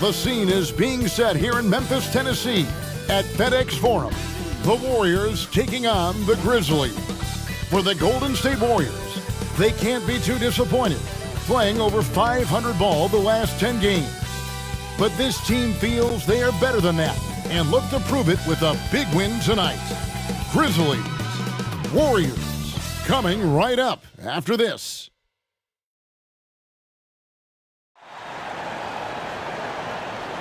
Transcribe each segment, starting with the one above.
The scene is being set here in Memphis, Tennessee at FedEx Forum. The Warriors taking on the Grizzlies. For the Golden State Warriors, they can't be too disappointed, playing over 500 ball the last 10 games. But this team feels they are better than that and look to prove it with a big win tonight. Grizzlies, Warriors, coming right up after this.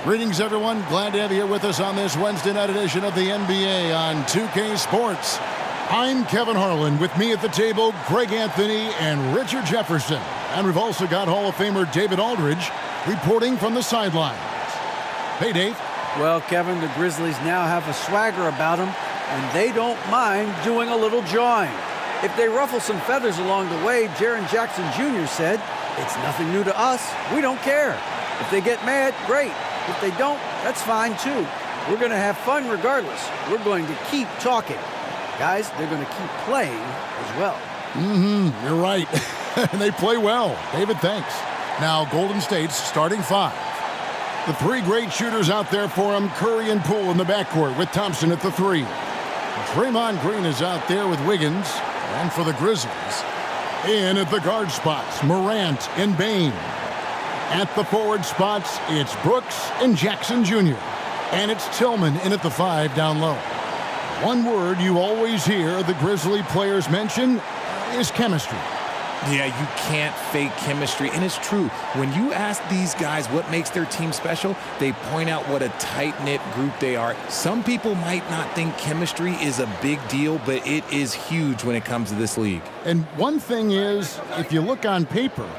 Greetings, everyone. Glad to have you here with us on this Wednesday night edition of the NBA on 2K Sports. I'm Kevin Harlan. With me at the table, Greg Anthony and Richard Jefferson. And we've also got Hall of Famer David Aldridge reporting from the sidelines. Hey, Dave. Well, Kevin, the Grizzlies now have a swagger about them, and they don't mind doing a little jawing. If they ruffle some feathers along the way, Jaren Jackson Jr. said, "It's nothing new to us. We don't care. If they get mad, great. If they don't, that's fine too. We're going to have fun regardless. We're going to keep talking." Guys, they're going to keep playing as well. You're right. And they play well. David, thanks. Now, Golden State's starting five. The three great shooters out there for them, Curry and Poole in the backcourt with Thompson at the three. Draymond Green is out there with Wiggins. And for the Grizzlies, in at the guard spots, Morant and Bane. At the forward spots, it's Brooks and Jackson Jr. And it's Tillman in at the five down low. One word you always hear the Grizzly players mention is chemistry. Yeah, you can't fake chemistry, and it's true. When you ask these guys what makes their team special, they point out what a tight-knit group they are. Some people might not think chemistry is a big deal, but it is huge when it comes to this league. And one thing is, if you look on paper,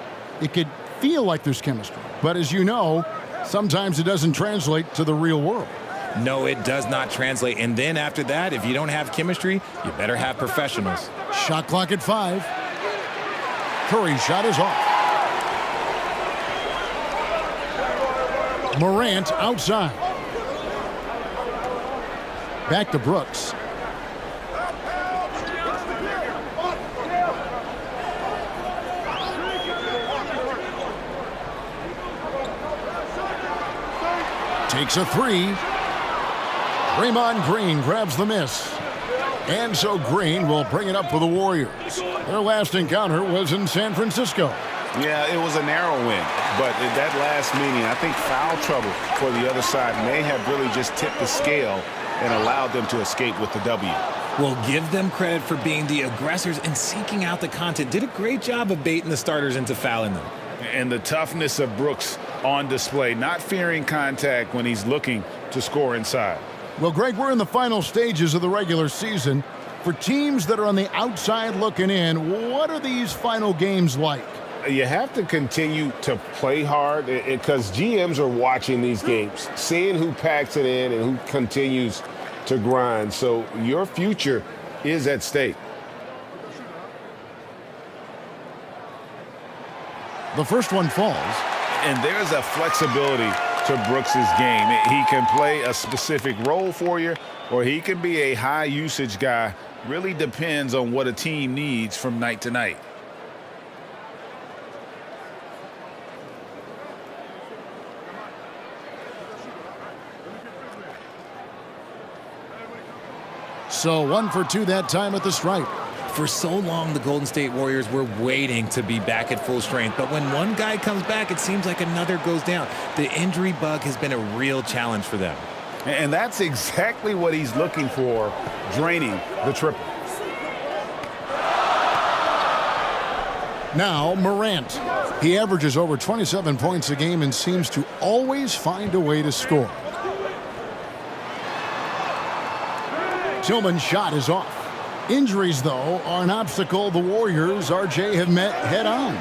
it could feel like there's chemistry. But as you know, sometimes it doesn't translate to the real world. No, it does not translate. And then after that, if you don't have chemistry, you better have professionals. Shot clock at 5. Curry's shot is off. Morant outside. Back to Brooks. Takes a three. Draymond Green grabs the miss. And so Green will bring it up for the Warriors. Their last encounter was in San Francisco. Yeah, it was a narrow win. But in that last meeting, I think foul trouble for the other side may have really just tipped the scale and allowed them to escape with the W. Well, give them credit for being the aggressors and seeking out the content. Did a great job of baiting the starters into fouling them. And the toughness of Brooks on display, not fearing contact when he's looking to score inside. Well, Greg, we're in the final stages of the regular season. For teams that are on the outside looking in, what are these final games like? You have to continue to play hard because GMs are watching these games, seeing who packs it in and who continues to grind. So your future is at stake. The first one falls. And there's a flexibility to Brooks's game. He can play a specific role for you, or he can be a high usage guy. Really depends on what a team needs from night to night. So 1 for 2 that time at the stripe. For so long, the Golden State Warriors were waiting to be back at full strength. But when one guy comes back, it seems like another goes down. The injury bug has been a real challenge for them. And that's exactly what he's looking for, draining the triple. Now Morant. He averages over 27 points a game and seems to always find a way to score. Tillman's shot is off. Injuries, though, are an obstacle the Warriors, RJ, have met head-on.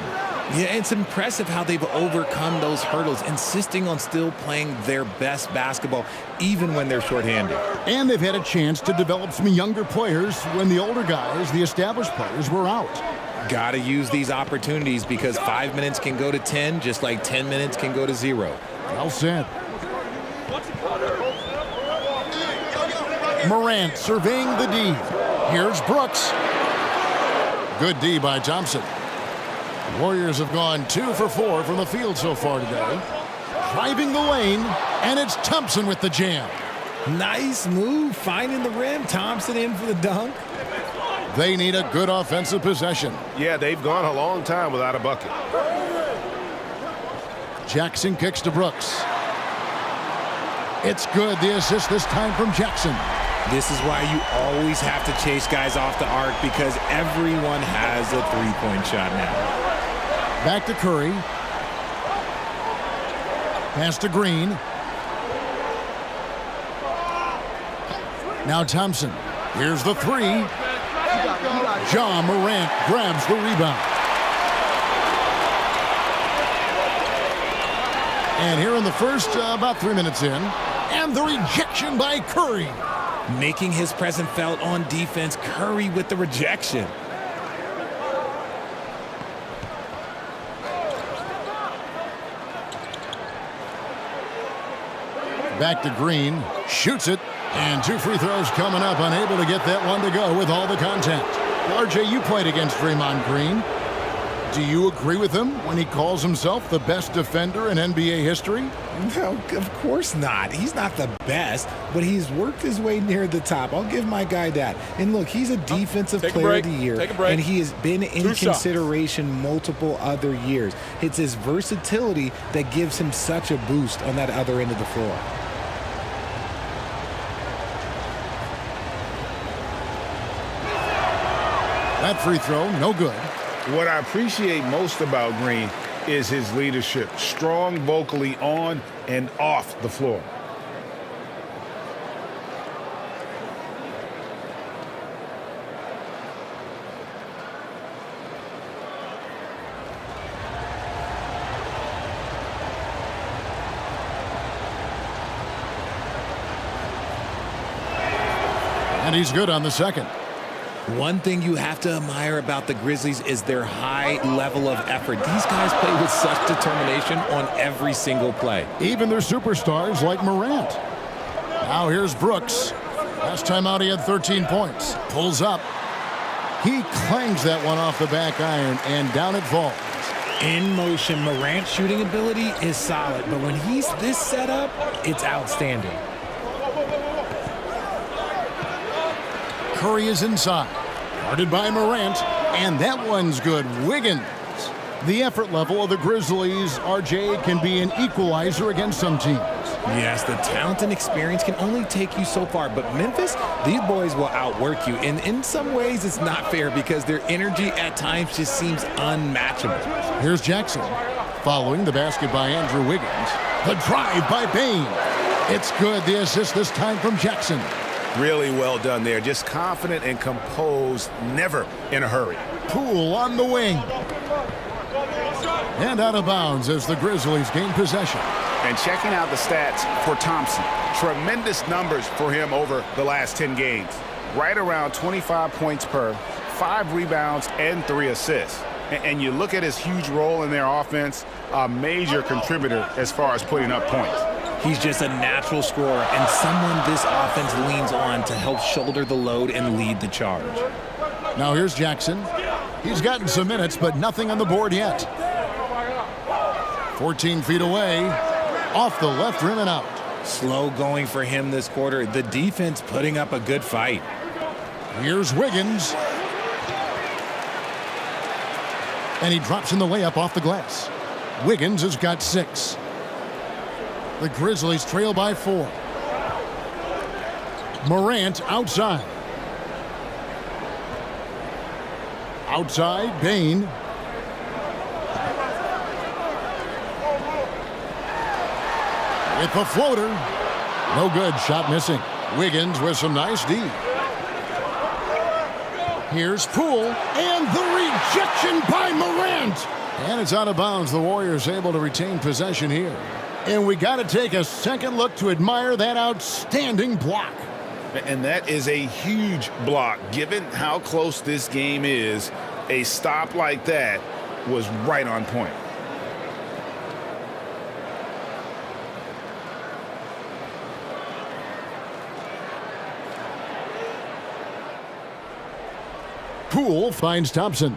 Yeah, it's impressive how they've overcome those hurdles, insisting on still playing their best basketball, even when they're shorthanded. And they've had a chance to develop some younger players when the older guys, the established players, were out. Got to use these opportunities because 5 minutes can go to 10, just like 10 minutes can go to 0. Well said. Morant surveying the D. Here's Brooks. Good D by Thompson. Warriors have gone 2 for 4 from the field so far today. driving the lane, and it's Thompson with the jam. Nice move, finding the rim. Thompson in for the dunk. They need a good offensive possession. Yeah, they've gone a long time without a bucket. Jackson kicks to Brooks. It's good. The assist this time from Jackson. This is why you always have to chase guys off the arc, because everyone has a three-point shot now. Back to Curry. Pass to Green. Now Thompson. Here's the three. Ja Morant grabs the rebound. And here in the first, about 3 minutes in, and the rejection by Curry. Making his presence felt on defense. Curry with the rejection. Back to Green. Shoots it. And 2 free throws coming up. Unable to get that one to go with all the contact. Well, RJ, you played against Draymond Green. Do you agree with him when he calls himself the best defender in NBA history? No, of course not. He's not the best, but he's worked his way near the top. I'll give my guy that. And look, he's a defensive player of the year, and he has been in consideration multiple other years. It's his versatility that gives him such a boost on that other end of the floor. That free throw, no good. What I appreciate most about Green is his leadership. Strong vocally on and off the floor. And he's good on the second. One thing you have to admire about the Grizzlies is their high level of effort. These guys play with such determination on every single play. Even their superstars like Morant. Now here's Brooks. Last time out he had 13 points. Pulls up. He clangs that one off the back iron, and down it falls. In motion, Morant's shooting ability is solid, but when he's this set up, it's outstanding. Curry is inside. Guarded by Morant, and that one's good. Wiggins. The effort level of the Grizzlies, RJ, can be an equalizer against some teams. Yes, the talent and experience can only take you so far, but Memphis, these boys will outwork you. And in some ways, it's not fair because their energy at times just seems unmatchable. Here's Jackson. Following the basket by Andrew Wiggins. The drive by Bane. It's good. The assist this time from Jackson. Really well done there. Just confident and composed, never in a hurry. Poole on the wing. And out of bounds as the Grizzlies gain possession. And checking out the stats for Thompson. Tremendous numbers for him over the last 10 games. Right around 25 points per, 5 rebounds, and 3 assists. And you look at his huge role in their offense, a major contributor as far as putting up points. He's just a natural scorer and someone this offense leans on to help shoulder the load and lead the charge. Now here's Jackson. He's gotten some minutes, but nothing on the board yet. 14 feet away, off the left rim and out. Slow going for him this quarter. The defense putting up a good fight. Here's Wiggins. And he drops in the layup off the glass. Wiggins has got 6. The Grizzlies trail by 4. Morant outside. Outside, Bane. With the floater. No good, shot missing. Wiggins with some nice D. Here's Poole, and the rejection by Morant. And it's out of bounds. The Warriors able to retain possession here. And we got to take a second look to admire that outstanding block. And that is a huge block. Given how close this game is, a stop like that was right on point. Poole finds Thompson.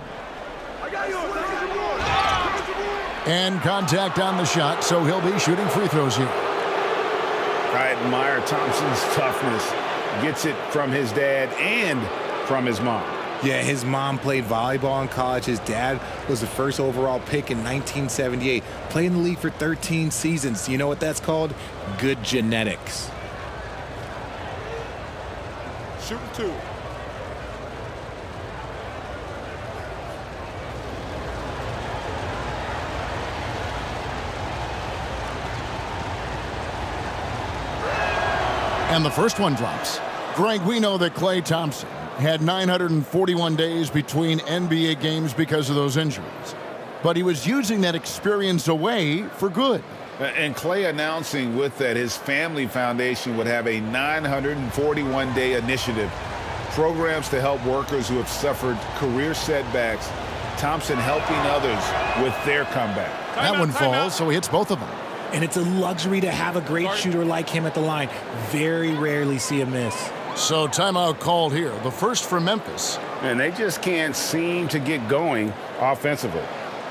And contact on the shot, so he'll be shooting free throws here. I admire Thompson's toughness. Gets it from his dad and from his mom. Yeah, his mom played volleyball in college. His dad was the first overall pick in 1978. Played in the league for 13 seasons. You know what that's called? Good genetics. Shooting 2. And the first one drops. Greg, we know that Klay Thompson had 941 days between NBA games because of those injuries. But he was using that experience away for good. And Klay announcing with that his family foundation would have a 941-day initiative. Programs to help workers who have suffered career setbacks. Thompson helping others with their comeback. That one falls, so he hits both of them. And it's a luxury to have a great shooter like him at the line. Very rarely see a miss. So timeout called here. The first for Memphis. And they just can't seem to get going offensively.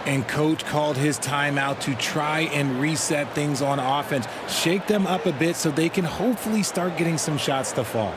And coach called his timeout to try and reset things on offense. Shake them up a bit so they can hopefully start getting some shots to fall.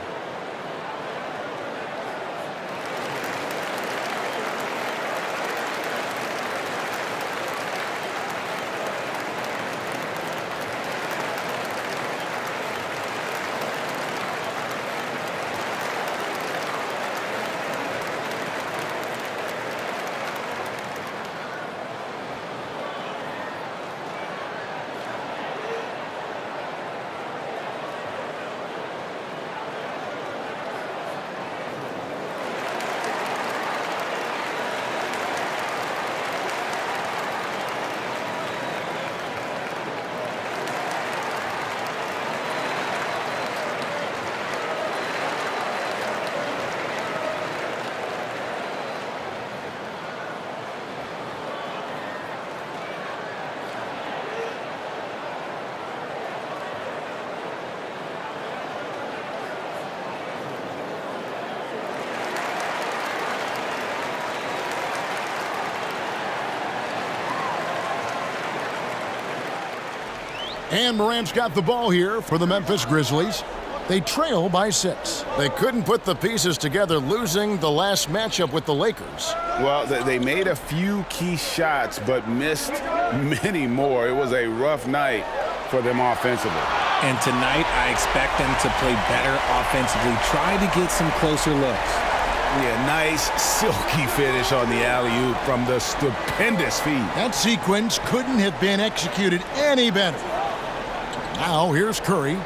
And Morant's got the ball here for the Memphis Grizzlies. They trail by 6. They couldn't put the pieces together, losing the last matchup with the Lakers. Well, they made a few key shots, but missed many more. It was a rough night for them offensively. And tonight, I expect them to play better offensively. Try to get some closer looks. Yeah, nice, silky finish on the alley-oop from the stupendous feed. That sequence couldn't have been executed any better. Now, here's Curry.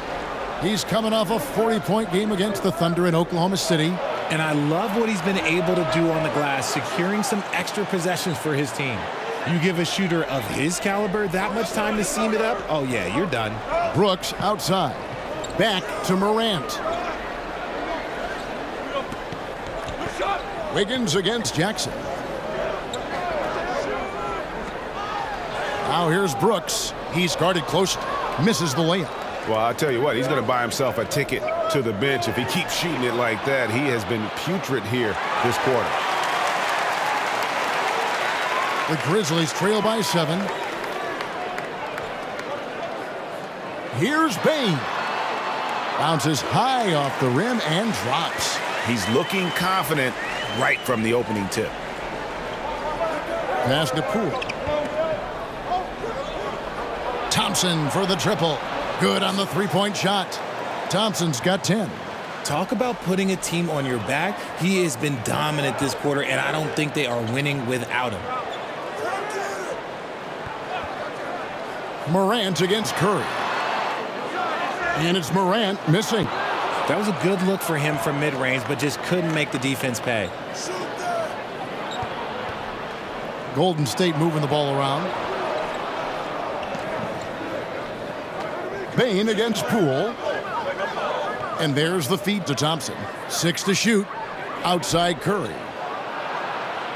He's coming off a 40-point game against the Thunder in Oklahoma City. And I love what he's been able to do on the glass, securing some extra possessions for his team. You give a shooter of his caliber that much time to seam it up, oh yeah, you're done. Brooks outside. Back to Morant. Wiggins against Jackson. Now here's Brooks. He's guarded close. Misses the layup. Well, I'll tell you what, he's going to buy himself a ticket to the bench. If he keeps shooting it like that, he has been putrid here this quarter. The Grizzlies trail by 7. Here's Bane. Bounces high off the rim and drops. He's looking confident right from the opening tip. Pass to Poole. Thompson for the triple. Good on the three-point shot. Thompson's got 10. Talk about putting a team on your back. He has been dominant this quarter, and I don't think they are winning without him. Morant against Curry. And it's Morant missing. That was a good look for him from mid-range, but just couldn't make the defense pay. Golden State moving the ball around. Bane against Poole. And there's the feed to Thompson. 6 to shoot. Outside Curry.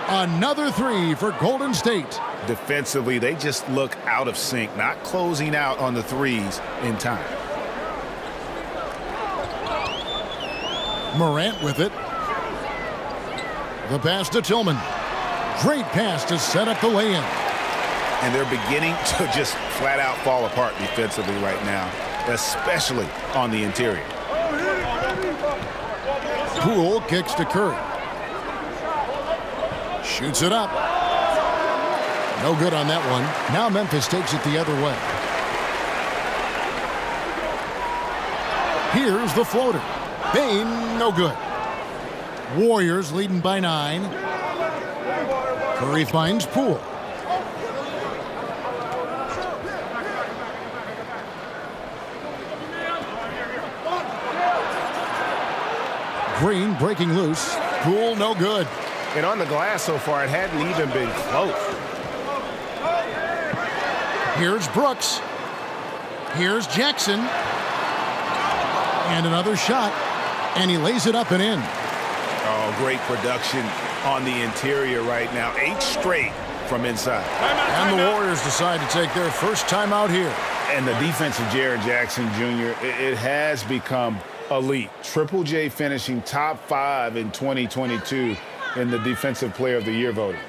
Another 3 for Golden State. Defensively, they just look out of sync, not closing out on the threes in time. Morant with it. The pass to Tillman. Great pass to set up the lay-in. and they're beginning to just flat out fall apart defensively right now, especially on the interior. Poole kicks to Curry. Shoots it up. No good on that one. Now Memphis takes it the other way. Here's the floater. Bain, no good. Warriors leading by 9. Curry finds Poole. Green breaking loose. Poole, no good. And on the glass so far, it hadn't even been close. Here's Brooks. Here's Jackson. And another shot. And he lays it up and in. Oh, great production on the interior right now. 8 straight from inside. And the Warriors decide to take their first time out here. And the defense of Jaren Jackson Jr., it has become elite. Triple J finishing top 5 in 2022 in the Defensive Player of the Year voting.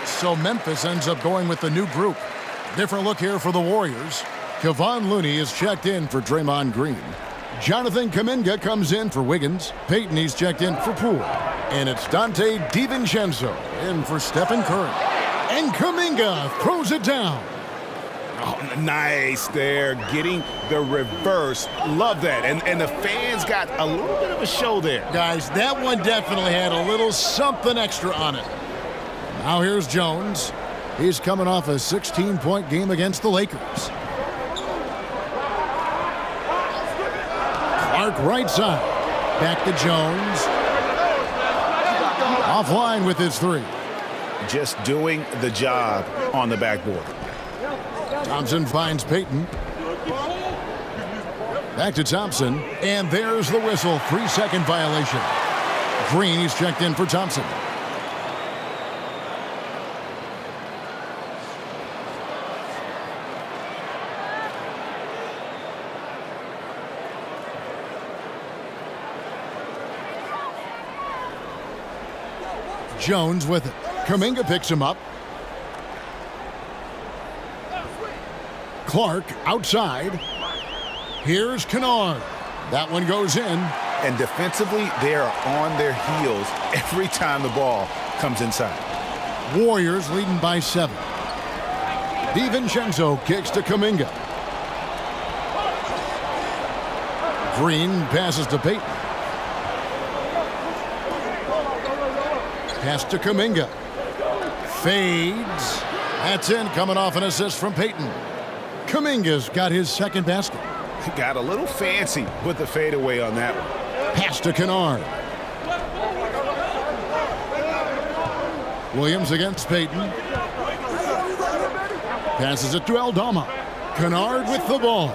So Memphis ends up going with the new group. Different look here for the Warriors. Kevon Looney is checked in for Draymond Green. Jonathan Kuminga comes in for Wiggins. Payton, he's checked in for Poole. And it's Dante DiVincenzo in for Stephen Curry. And Kuminga throws it down. Oh, nice there, getting the reverse. Love that. And the fans got a little bit of a show there. Guys, that one definitely had a little something extra on it. Now here's Jones. He's coming off a 16-point game against the Lakers. Clark right side. Back to Jones. Offline with his 3. Just doing the job on the backboard. Thompson finds Payton. Back to Thompson. And there's the whistle. 3-second violation. Green, he's checked in for Thompson. Jones with it. Kuminga picks him up. Clark outside. Here's Kennard. That one goes in. And defensively, they are on their heels every time the ball comes inside. Warriors leading by 7. DiVincenzo kicks to Kuminga. Green passes to Payton. Pass to Kuminga. Fades. That's in, coming off an assist from Payton. Kuminga's got his second basket. Got a little fancy with the fadeaway on that one. Pass to Kennard. Williams against Payton. Passes it to Aldama. Kennard with the ball.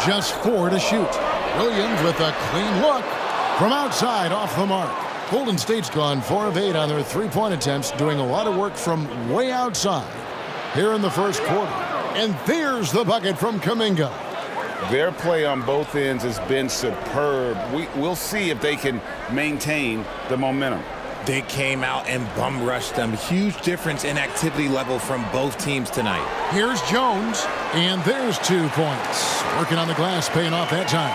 Just 4 to shoot. Williams with a clean look. From outside, off the mark. Golden State's gone 4 of 8 on their 3-point attempts, doing a lot of work from way outside here in the first quarter. And there's the bucket from Kuminga. Their play on both ends has been superb. We'll see if they can maintain the momentum. They came out and bum rushed them. Huge difference in activity level from both teams tonight. Here's Jones, and there's 2 points. Working on the glass, paying off that time.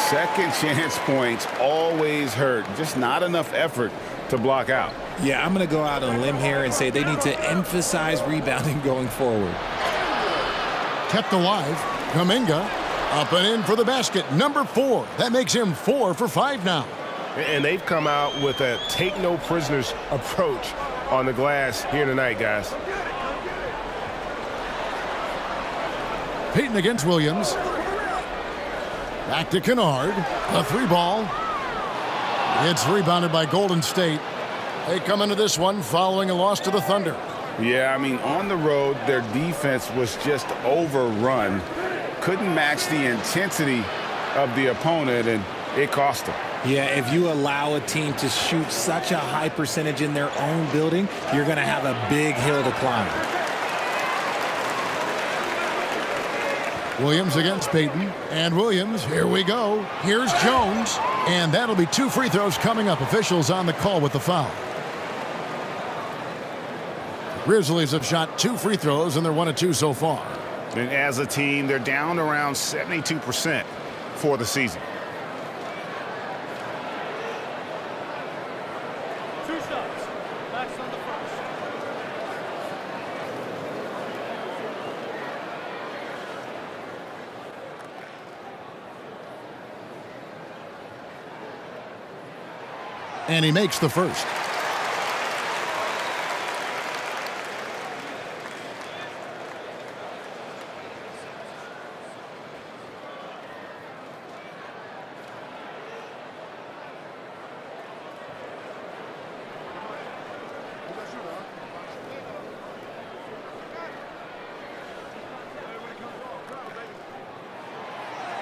Second chance points always hurt. Just not enough effort to block out. Yeah, I'm going to go out on a limb here and say they need to emphasize rebounding going forward. Kept alive. Kuminga up and in for the basket. Number 4. That makes him 4 for 5 now. And they've come out with a take-no-prisoners approach on the glass here tonight, guys. Payton against Williams. Back to Kennard. The 3 ball. It's rebounded by Golden State. They come into this one following a loss to the Thunder. Yeah, I mean, on the road, their defense was just overrun. Couldn't match the intensity of the opponent, and it cost them. Yeah, if you allow a team to shoot such a high percentage in their own building, you're going to have a big hill to climb. Williams against Payton. And Williams, here we go. Here's Jones. And that'll be 2 free throws coming up. Officials on the call with the foul. Grizzlies have shot 2 free throws, and they're 1 of 2 so far. And as a team, they're down around 72% for the season. And he makes the first.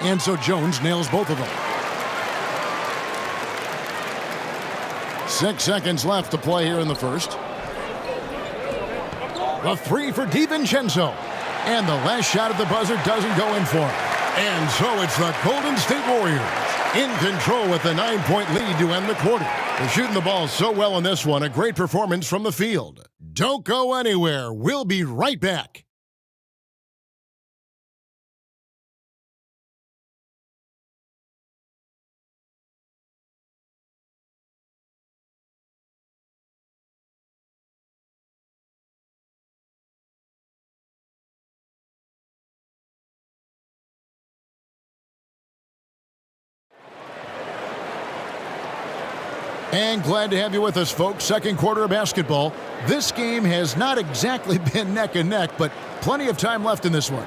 And so Jones nails both of them. 6 seconds left to play here in the first. The 3 for DiVincenzo. And the last shot at the buzzer doesn't go in for him. And so it's the Golden State Warriors in control with a 9-point lead to end the quarter. They're shooting the ball so well in this one. A great performance from the field. Don't go anywhere. We'll be right back. And glad to have you with us, folks. Second quarter of basketball. This game has not exactly been neck and neck, but plenty of time left in this one.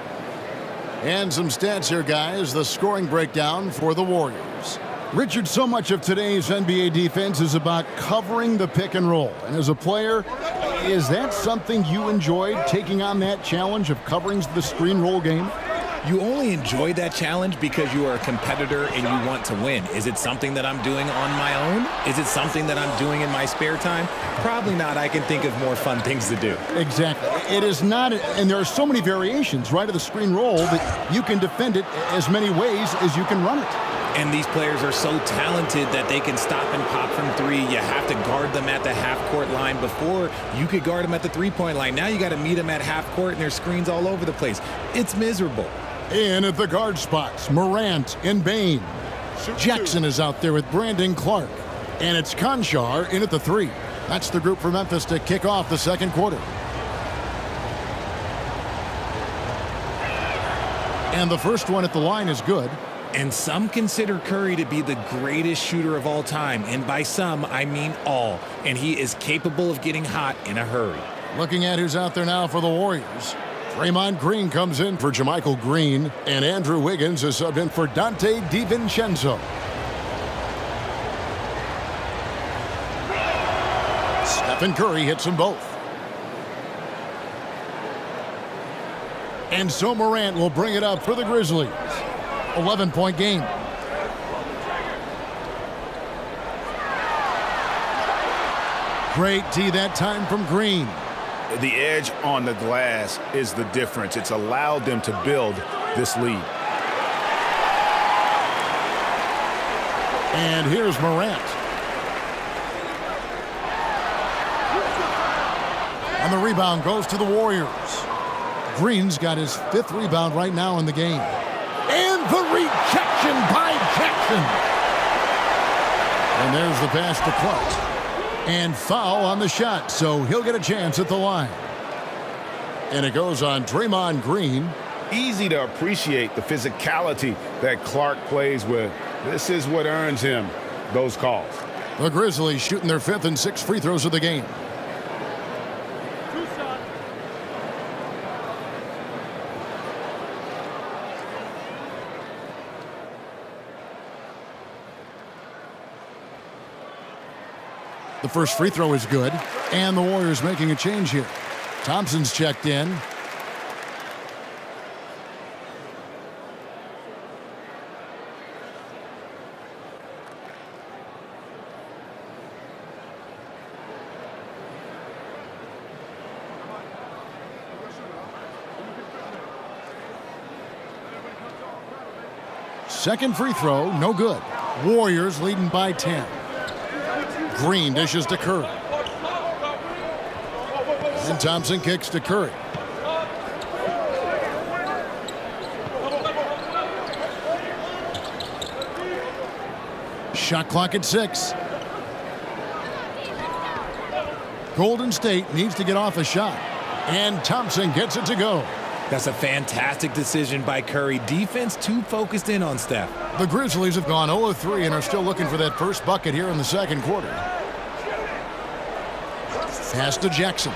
And some stats here, guys. The scoring breakdown for the Warriors. Richard, so much of today's NBA defense is about covering the pick and roll. And as a player, is that something you enjoyed, taking on that challenge of covering the screen roll game? You only enjoy that challenge because you are a competitor and you want to win. Is it something that I'm doing on my own? Is it something that I'm doing in my spare time? Probably not. I can think of more fun things to do. Exactly. It is not, and there are so many variations, right, of the screen roll that you can defend it as many ways as you can run it. And these players are so talented that they can stop and pop from 3. You have to guard them at the half-court line. Before, you could guard them at the 3-point line. Now you got to meet them at half-court, and there's screens all over the place. It's miserable. In at the guard spots, Morant and Bain. Jackson is out there with Brandon Clark. And it's Conchar in at the 3. That's the group for Memphis to kick off the second quarter. And the first one at the line is good. And some consider Curry to be the greatest shooter of all time. And by some, I mean all. And he is capable of getting hot in a hurry. Looking at who's out there now for the Warriors. Draymond Green comes in for JaMychal Green, and Andrew Wiggins is subbed in for Dante DiVincenzo. Stephen Curry hits them both. And so Morant will bring it up for the Grizzlies. 11-point game. Great D that time from Green. The edge on the glass is the difference. It's allowed them to build this lead. And here's Morant. And the rebound goes to the Warriors. Green's got his 5th rebound right now in the game. And the rejection by Jackson. And there's the pass to Clark. And foul on the shot, so he'll get a chance at the line. And it goes on Draymond Green. Easy to appreciate the physicality that Clark plays with. This is what earns him those calls. The Grizzlies shooting their 5th and 6th free throws of the game. The first free throw is good, and the Warriors making a change here. Thompson's checked in. Second free throw, no good. Warriors leading by 10. Green dishes to Curry. And Thompson kicks to Curry. Shot clock at 6. Golden State needs to get off a shot. And Thompson gets it to go. That's a fantastic decision by Curry. Defense too focused in on Steph. The Grizzlies have gone 0 of 3 and are still looking for that first bucket here in the second quarter. Pass to Jackson.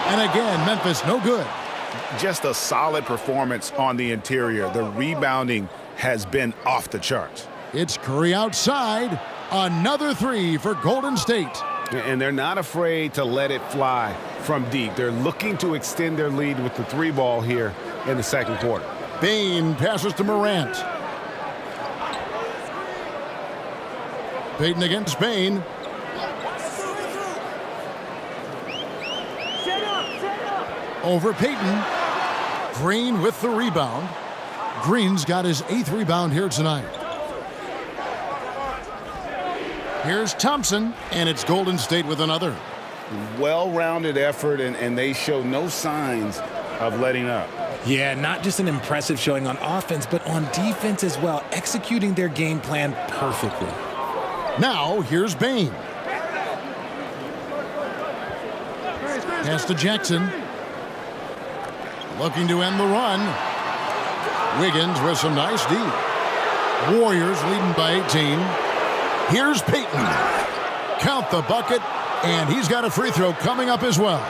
And again, Memphis no good. Just a solid performance on the interior. The rebounding has been off the charts. It's Curry outside. Another 3 for Golden State. And they're not afraid to let it fly from deep. They're looking to extend their lead with the 3 ball here in the second quarter. Bain passes to Morant. Payton against Bain. Over Payton. Green with the rebound. Green's got his 8th rebound here tonight. Here's Thompson, and it's Golden State with another. Well-rounded effort, and they show no signs of letting up. Yeah, not just an impressive showing on offense, but on defense as well, executing their game plan perfectly. Now, here's Bain. Pass to Jackson. Looking to end the run. Wiggins with some nice D. Warriors leading by 18. Here's Payton. Count the bucket, and he's got a free throw coming up as well.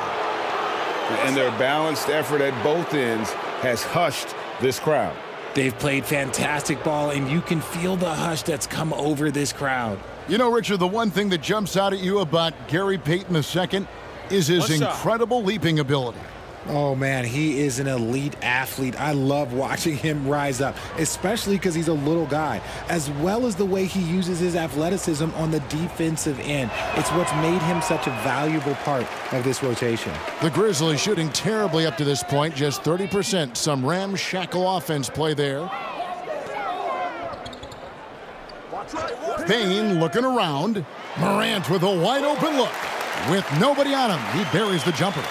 And their balanced effort at both ends has hushed this crowd. They've played fantastic ball, and you can feel the hush that's come over this crowd. You know, Richard, the one thing that jumps out at you about Gary Payton II is his incredible leaping ability. Oh, man, he is an elite athlete. I love watching him rise up, especially because he's a little guy, as well as the way he uses his athleticism on the defensive end. It's what's made him such a valuable part of this rotation. The Grizzlies shooting terribly up to this point, just 30%. Some ramshackle offense play there. Bain looking around. Morant with a wide open look. With nobody on him, he buries the jumper.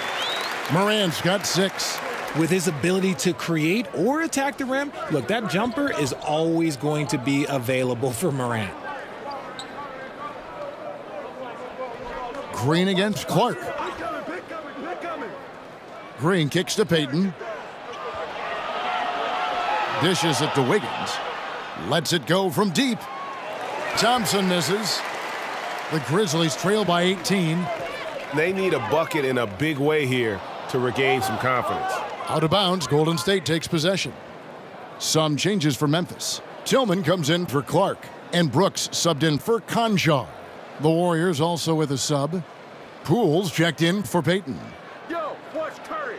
Morant's got 6. With his ability to create or attack the rim, look, that jumper is always going to be available for Morant. Green against Clark. Green kicks to Payton. Dishes it to Wiggins. Lets it go from deep. Thompson misses. The Grizzlies trail by 18. They need a bucket in a big way here to regain some confidence. Out of bounds, Golden State takes possession. Some changes for Memphis. Tillman comes in for Clark, and Brooks subbed in for Conjar. The Warriors also with a sub. Pools checked in for Payton. Yo, watch Curry.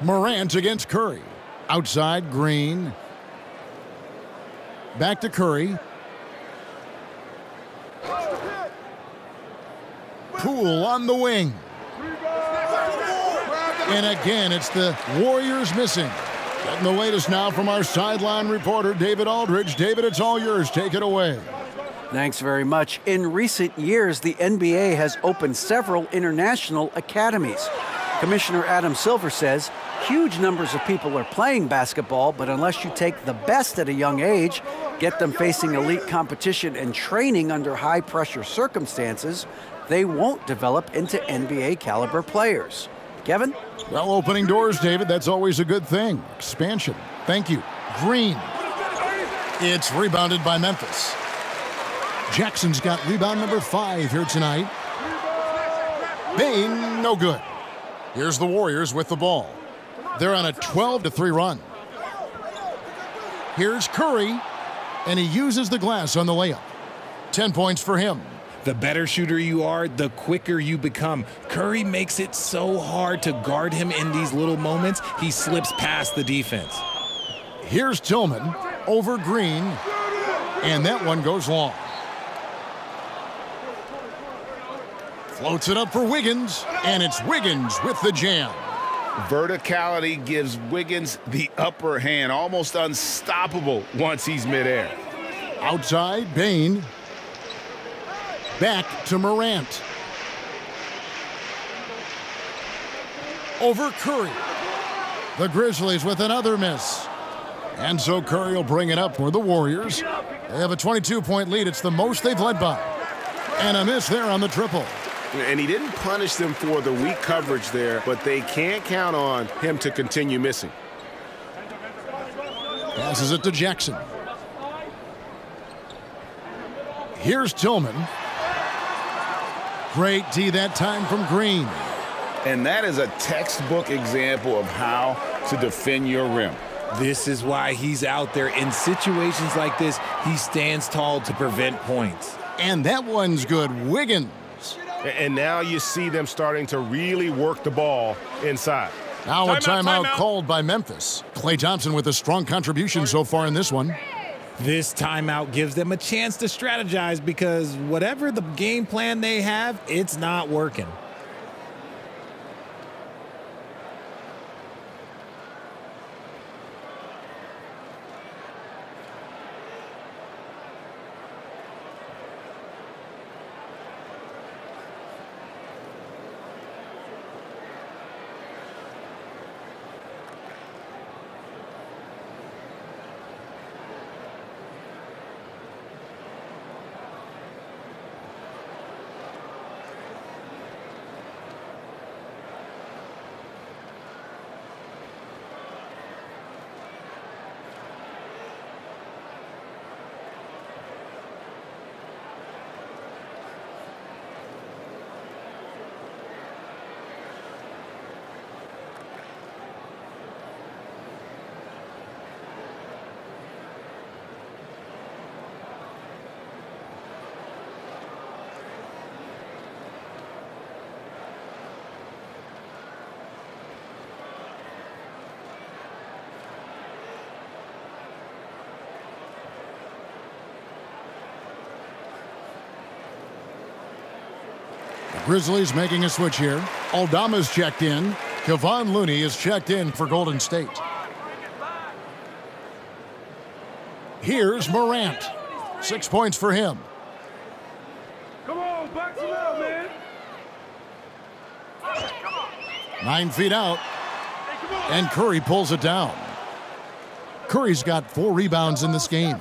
Morant against Curry. Outside, Green. Back to Curry. Poole on the wing. And again, it's the Warriors missing. Getting the latest now from our sideline reporter, David Aldridge. David, it's all yours. Take it away. Thanks very much. In recent years, the NBA has opened several international academies. Commissioner Adam Silver says huge numbers of people are playing basketball, but unless you take the best at a young age, get them facing elite competition and training under high-pressure circumstances, they won't develop into NBA-caliber players. Kevin? Well, opening doors, David, that's always a good thing. Expansion. Thank you. Green. It's rebounded by Memphis. Jackson's got rebound number 5 here tonight. Bain, no good. Here's the Warriors with the ball. They're on a 12-3 run. Here's Curry, and he uses the glass on the layup. 10 points for him. The better shooter you are, the quicker you become. Curry makes it so hard to guard him in these little moments. He slips past the defense. Here's Tillman over Green, and that one goes long. Floats it up for Wiggins, and it's Wiggins with the jam. Verticality gives Wiggins the upper hand, almost unstoppable once he's midair. Outside, Bain. Back to Morant. Over Curry. The Grizzlies with another miss. And so Curry will bring it up for the Warriors. They have a 22-point lead. It's the most they've led by. And a miss there on the triple. And he didn't punish them for the weak coverage there, but they can't count on him to continue missing. Passes it to Jackson. Here's Tillman. Great D that time from Green. And that is a textbook example of how to defend your rim. This is why he's out there. In situations like this, he stands tall to prevent points. And that one's good. Wiggins. And now you see them starting to really work the ball inside. Now a timeout called by Memphis. Klay Thompson with a strong contribution so far in this one. This timeout gives them a chance to strategize because whatever the game plan they have, it's not working. Grizzlies making a switch here. Aldama's checked in. Kevon Looney is checked in for Golden State. Here's Morant. 6 points for him. Come on, box it out, man. 9 feet out. And Curry pulls it down. Curry's got 4 rebounds in this game.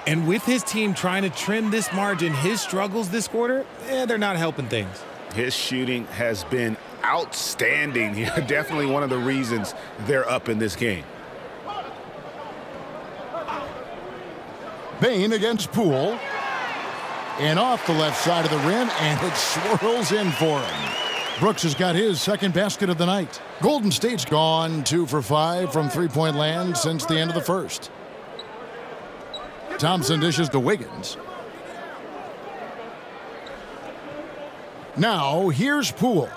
And with his team trying to trim this margin, his struggles this quarter, they're not helping things. His shooting has been outstanding. Definitely one of the reasons they're up in this game. Bain against Poole. And off the left side of the rim, and it swirls in for him. Brooks has got his second basket of the night. Golden State's gone 2 for 5 from three-point land since the end of the first. Thompson dishes to Wiggins. Now, here's Poole.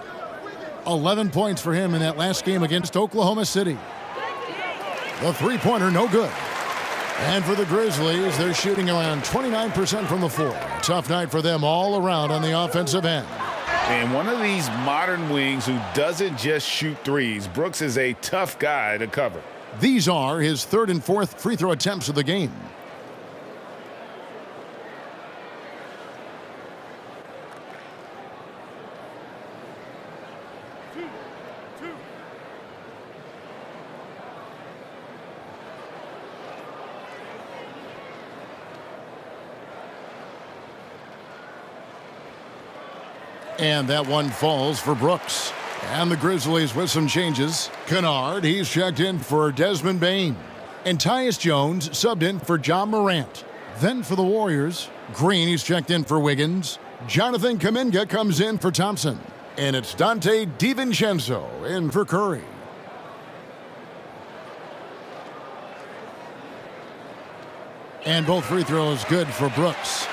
11 points for him in that last game against Oklahoma City. The three-pointer, no good. And for the Grizzlies, they're shooting around 29% from the floor. Tough night for them all around on the offensive end. And one of these modern wings who doesn't just shoot threes. Brooks is a tough guy to cover. These are his third and fourth free throw attempts of the game. And that one falls for Brooks. And the Grizzlies with some changes. Kennard, he's checked in for Desmond Bane. And Tyus Jones subbed in for John Morant. Then for the Warriors, Green, he's checked in for Wiggins. Jonathan Kuminga comes in for Thompson. And it's Dante DiVincenzo in for Curry. And both free throws good for Brooks.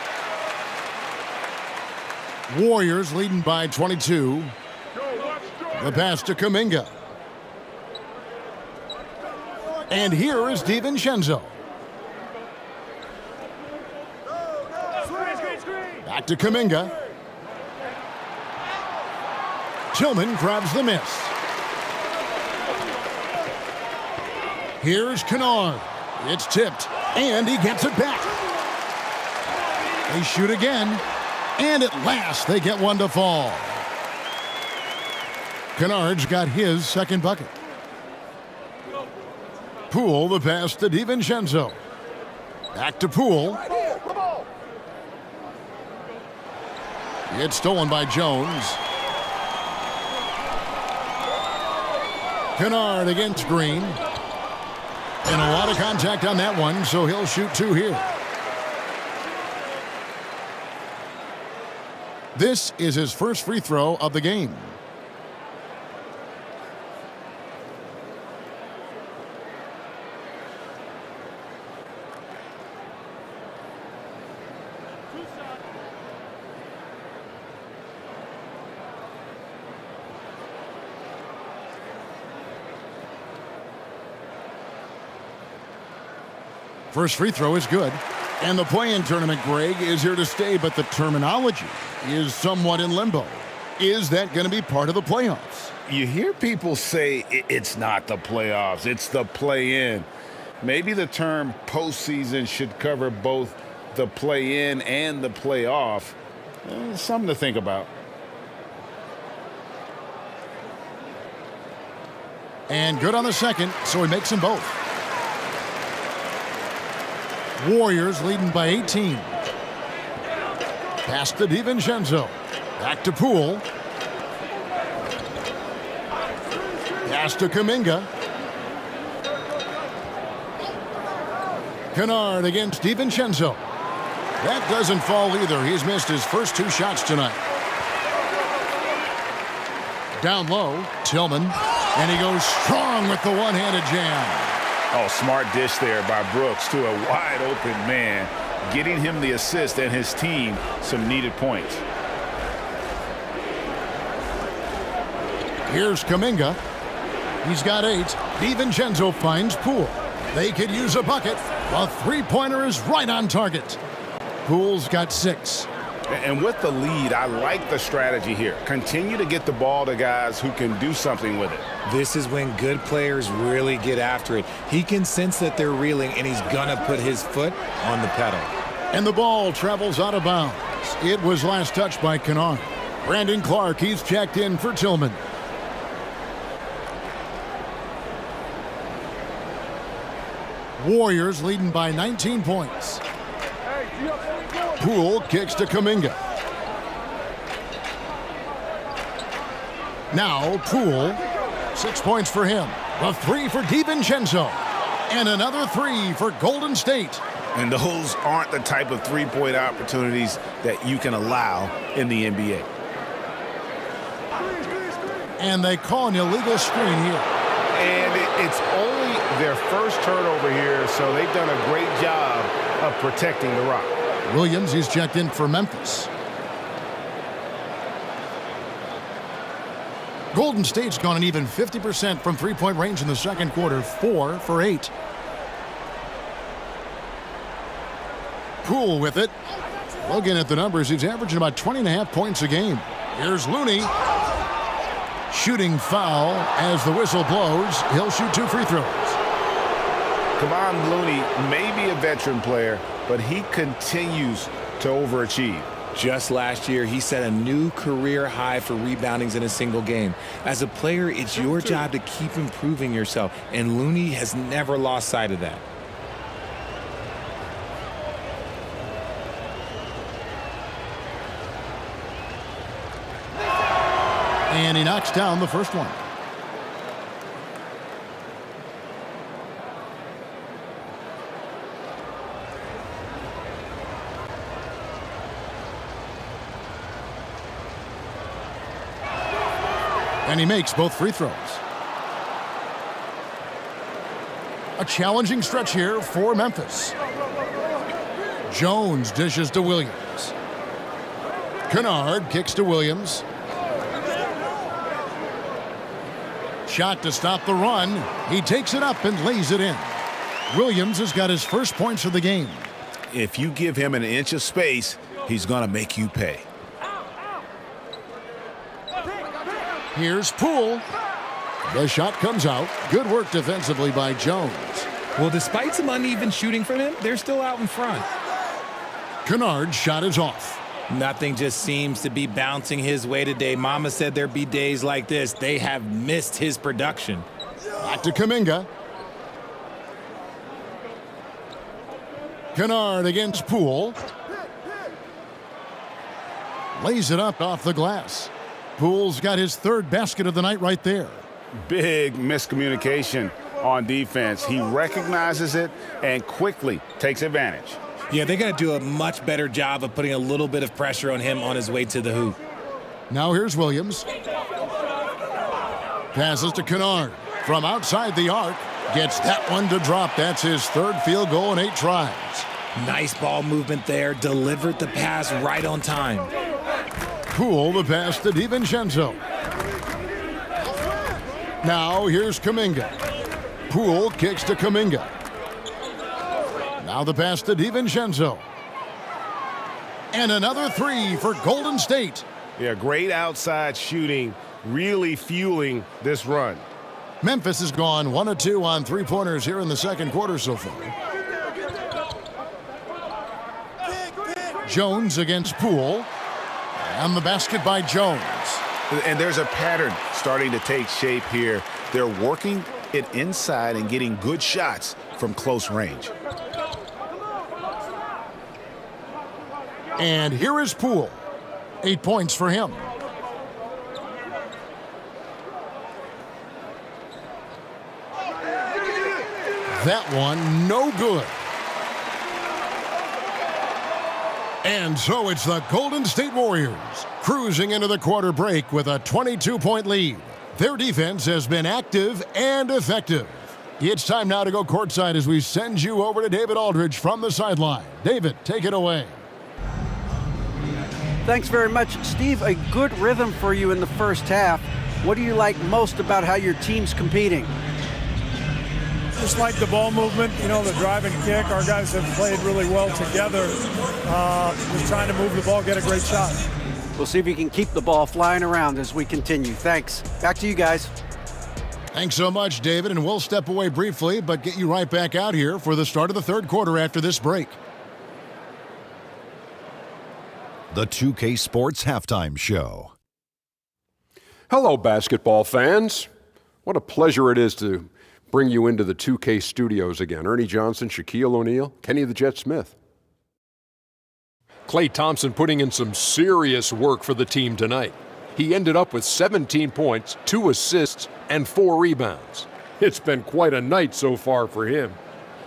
Warriors leading by 22. The pass to Kuminga. And here is DiVincenzo. Back to Kuminga. Tillman grabs the miss. Here's Kennard. It's tipped, and he gets it back. They shoot again, and at last they get one to fall. Kennard's got his second bucket. Poole, the pass to DiVincenzo. Back to Poole. It's stolen by Jones. Kennard against Green. And a lot of contact on that one, so he'll shoot two here. This is his first free throw of the game. First free throw is good. And the play-in tournament, Greg, is here to stay, but the terminology is somewhat in limbo. Is that going to be part of the playoffs? You hear people say it's not the playoffs, it's the play-in. Maybe the term postseason should cover both the play-in and the playoff. Something to think about. And good on the second, so he makes them both. Warriors leading by 18. Pass to DiVincenzo. Back to Poole. Pass to Kuminga. Kennard against DiVincenzo. That doesn't fall either. He's missed his first two shots tonight. Down low, Tillman. And he goes strong with the one-handed jam. Oh, smart dish there by Brooks to a wide-open man, getting him the assist and his team some needed points. Here's Kuminga. He's got 8. DiVincenzo finds Poole. They could use a bucket. A three-pointer is right on target. Poole's got 6. And with the lead, I like the strategy here. Continue to get the ball to guys who can do something with it. This is when good players really get after it. He can sense that they're reeling, and he's going to put his foot on the pedal. And the ball travels out of bounds. It was last touched by Kennard. Brandon Clark, he's checked in for Tillman. Warriors leading by 19 points. Poole kicks to Kuminga. Now Poole, 6 points for him. A 3 for DiVincenzo. And another 3 for Golden State. And those aren't the type of three-point opportunities that you can allow in the NBA. And they call an illegal screen here. And it's only their first turnover here, so they've done a great job of protecting the rock. Williams, he's checked in for Memphis. Golden State's gone an even 50% from three-point range in the second quarter, 4 for 8. Poole with it. Looking at the numbers, he's averaging about 20.5 points a game. Here's Looney. Shooting foul as the whistle blows. He'll shoot 2 free throws. Kevon Looney may be a veteran player, but he continues to overachieve. Just last year, he set a new career high for reboundings in a single game. As a player, it's your job to keep improving yourself, and Looney has never lost sight of that. And he knocks down the first one. And he makes both free throws. A challenging stretch here for Memphis. Jones dishes to Williams. Kennard kicks to Williams. Shot to stop the run. He takes it up and lays it in. Williams has got his first points of the game. If you give him an inch of space, he's going to make you pay. Here's Poole. The shot comes out. Good work defensively by Jones. Well, despite some uneven shooting from him, they're still out in front. Kennard's shot is off. Nothing just seems to be bouncing his way today. Mama said there'd be days like this. They have missed his production. Back to Kuminga. Kennard against Poole. Lays it up off the glass. Poole's got his third basket of the night right there. Big miscommunication on defense. He recognizes it and quickly takes advantage. Yeah, they're going to do a much better job of putting a little bit of pressure on him on his way to the hoop. Now here's Williams. Passes to Kennard. From outside the arc. Gets that one to drop. That's his third field goal in 8 tries. Nice ball movement there. Delivered the pass right on time. Poole the pass to DiVincenzo. Now here's Kuminga. Poole kicks to Kuminga. Now the pass to DiVincenzo. And another three for Golden State. Yeah, great outside shooting, really fueling this run. Memphis has gone 1 of 2 on three-pointers here in the second quarter so far. Jones against Poole. And the basket by Jones. And there's a pattern starting to take shape here. They're working it inside and getting good shots from close range. And here is Poole. 8 points for him. That one, no good. And so it's the Golden State Warriors cruising into the quarter break with a 22-point lead. Their defense has been active and effective. It's time now to go courtside as we send you over to David Aldridge from the sideline. David, take it away. Thanks very much, Steve. A good rhythm for you in the first half. What do you like most about how your team's competing? Just like the ball movement, the drive and kick. Our guys have played really well together. Just trying to move the ball, get a great shot. We'll see if we can keep the ball flying around as we continue. Thanks. Back to you guys. Thanks so much, David, and we'll step away briefly, but get you right back out here for the start of the third quarter after this break. The 2K Sports Halftime Show. Hello, basketball fans. What a pleasure it is to bring you into the 2K studios again. Ernie Johnson, Shaquille O'Neal, Kenny the Jet Smith. Klay Thompson putting in some serious work for the team tonight. He ended up with 17 points, 2 assists, and 4 rebounds. It's been quite a night so far for him.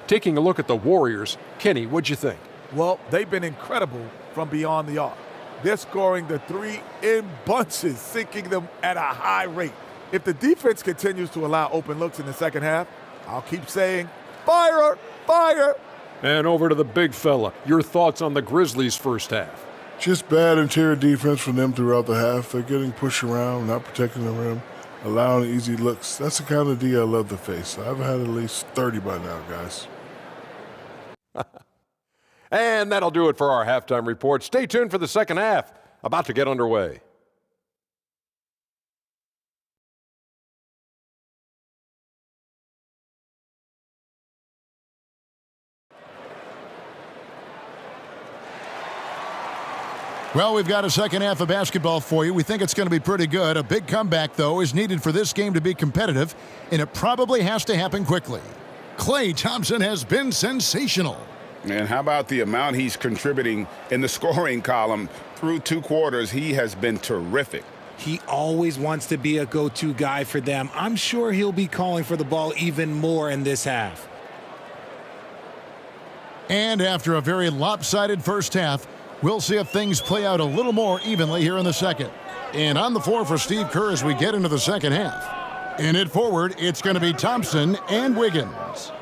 Taking a look at the Warriors, Kenny, what'd you think? Well, they've been incredible from beyond the arc. They're scoring the three in bunches, sinking them at a high rate. If the defense continues to allow open looks in the second half, I'll keep saying, fire, fire. And over to the big fella. Your thoughts on the Grizzlies' first half? Just bad interior defense from them throughout the half. They're getting pushed around, not protecting the rim, allowing easy looks. That's the kind of D I love to face. I've had at least 30 by now, guys. And that'll do it for our halftime report. Stay tuned for the second half, about to get underway. Well, we've got a second half of basketball for you. We think it's going to be pretty good. A big comeback, though, is needed for this game to be competitive, and it probably has to happen quickly. Klay Thompson has been sensational. And how about the amount he's contributing in the scoring column? Through 2 quarters, he has been terrific. He always wants to be a go-to guy for them. I'm sure he'll be calling for the ball even more in this half. And after a very lopsided first half, we'll see if things play out a little more evenly here in the second. And on the floor for Steve Kerr as we get into the second half. In it forward, it's going to be Thompson and Wiggins.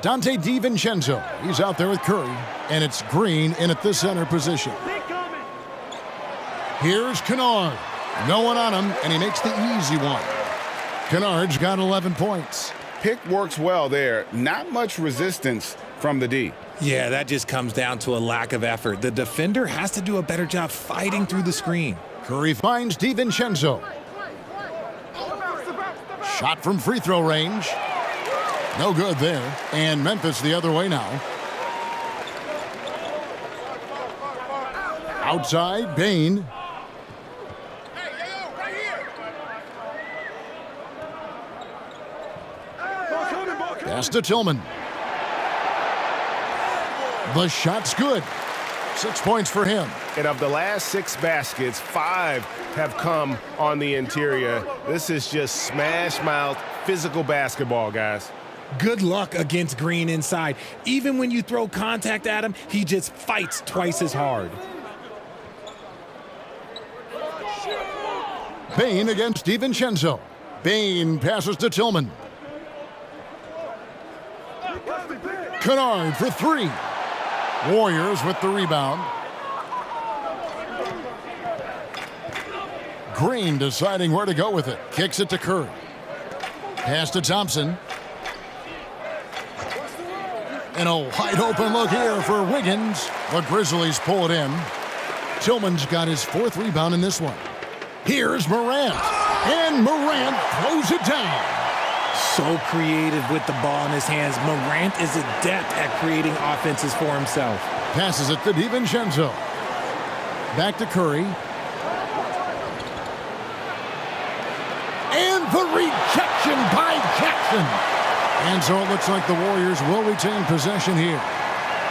Dante DiVincenzo, he's out there with Curry. And it's Green in at the center position. Here's Kennard. No one on him, and he makes the easy one. Kennard's got 11 points. Pick works well there. Not much resistance from the D. Yeah, that just comes down to a lack of effort. The defender has to do a better job fighting through the screen. Curry finds DiVincenzo. Shot from free throw range. No good there. And Memphis the other way now. Outside, Bain. Pass to Tillman. The shot's good. 6 points for him. And of the last 6 baskets, 5 have come on the interior. This is just smash mouth physical basketball, guys. Good luck against Green inside. Even when you throw contact at him, he just fights twice as hard. Bain against DiVincenzo. Bain passes to Tillman. Kennard for 3. Warriors with the rebound. Green deciding where to go with it. Kicks it to Curry. Pass to Thompson. And a wide open look here for Wiggins. The Grizzlies pull it in. Tillman's got his 4th rebound in this one. Here's Morant. And Morant throws it down. So creative with the ball in his hands. Morant is adept at creating offenses for himself. Passes it to DiVincenzo. Back to Curry. And the rejection by Jackson. And so it looks like the Warriors will retain possession here.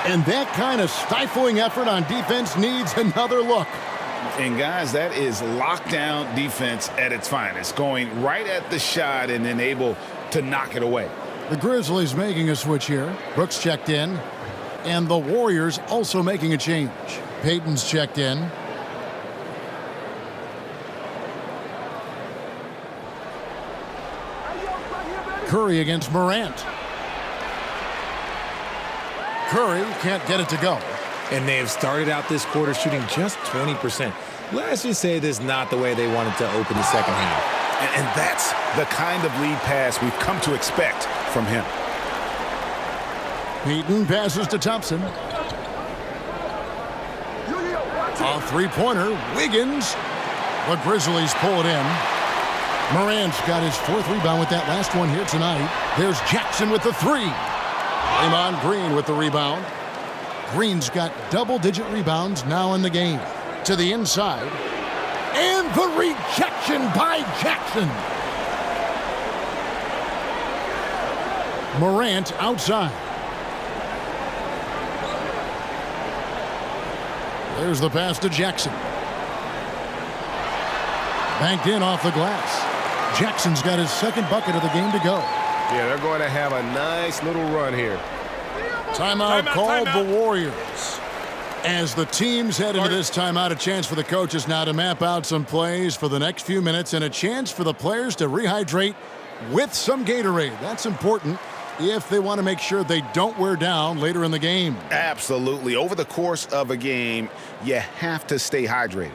And that kind of stifling effort on defense needs another look. And guys, that is lockdown defense at its finest. Going right at the shot and then able to knock it away. The Grizzlies making a switch here. Brooks checked in. And the Warriors also making a change. Payton's checked in. Curry against Morant. Curry can't get it to go. And they have started out this quarter shooting just 20%. Let's just say this is not the way they wanted to open the second half. And that's the kind of lead pass we've come to expect from him. Payton passes to Thompson. A three-pointer. Wiggins. The Grizzlies pull it in. Morant's got his 4th rebound with that last one here tonight. There's Jackson with the 3. Draymond Green with the rebound. Green's got double-digit rebounds now in the game. To the inside. And the rejection by Jackson. Morant outside. There's the pass to Jackson. Banked in off the glass. Jackson's got his 2nd bucket of the game to go. Yeah, they're going to have a nice little run here. Timeout called the Warriors. As the teams head into this timeout, a chance for the coaches now to map out some plays for the next few minutes and a chance for the players to rehydrate with some Gatorade. That's important if they want to make sure they don't wear down later in the game. Absolutely. Over the course of a game, you have to stay hydrated.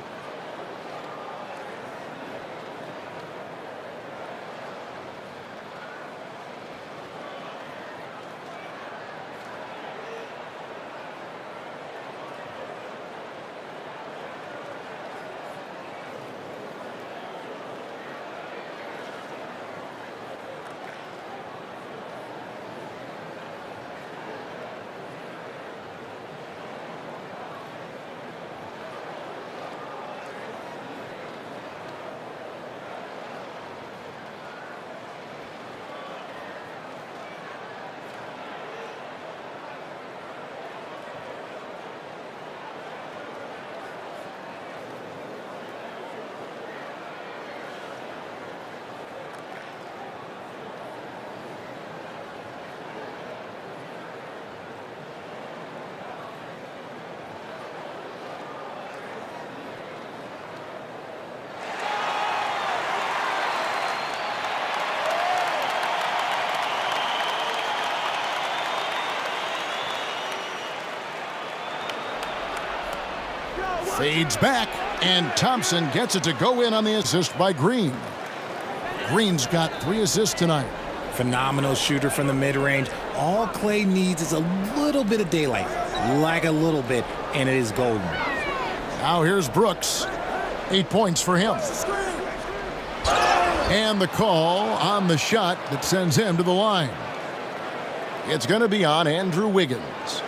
Fades back, and Thompson gets it to go in on the assist by Green. Green's got 3 assists tonight. Phenomenal shooter from the mid-range. All Clay needs is a little bit of daylight, like a little bit, and it is golden. Now here's Brooks. 8 points for him. And the call on the shot that sends him to the line. It's going to be on Andrew Wiggins.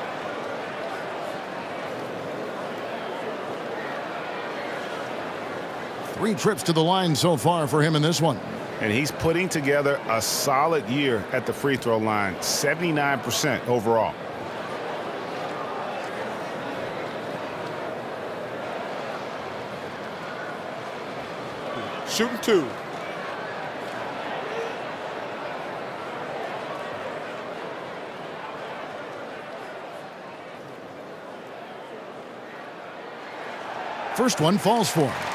Three trips to the line so far for him in this one. And he's putting together a solid year at the free throw line, 79% overall. Shooting 2. First one falls for him.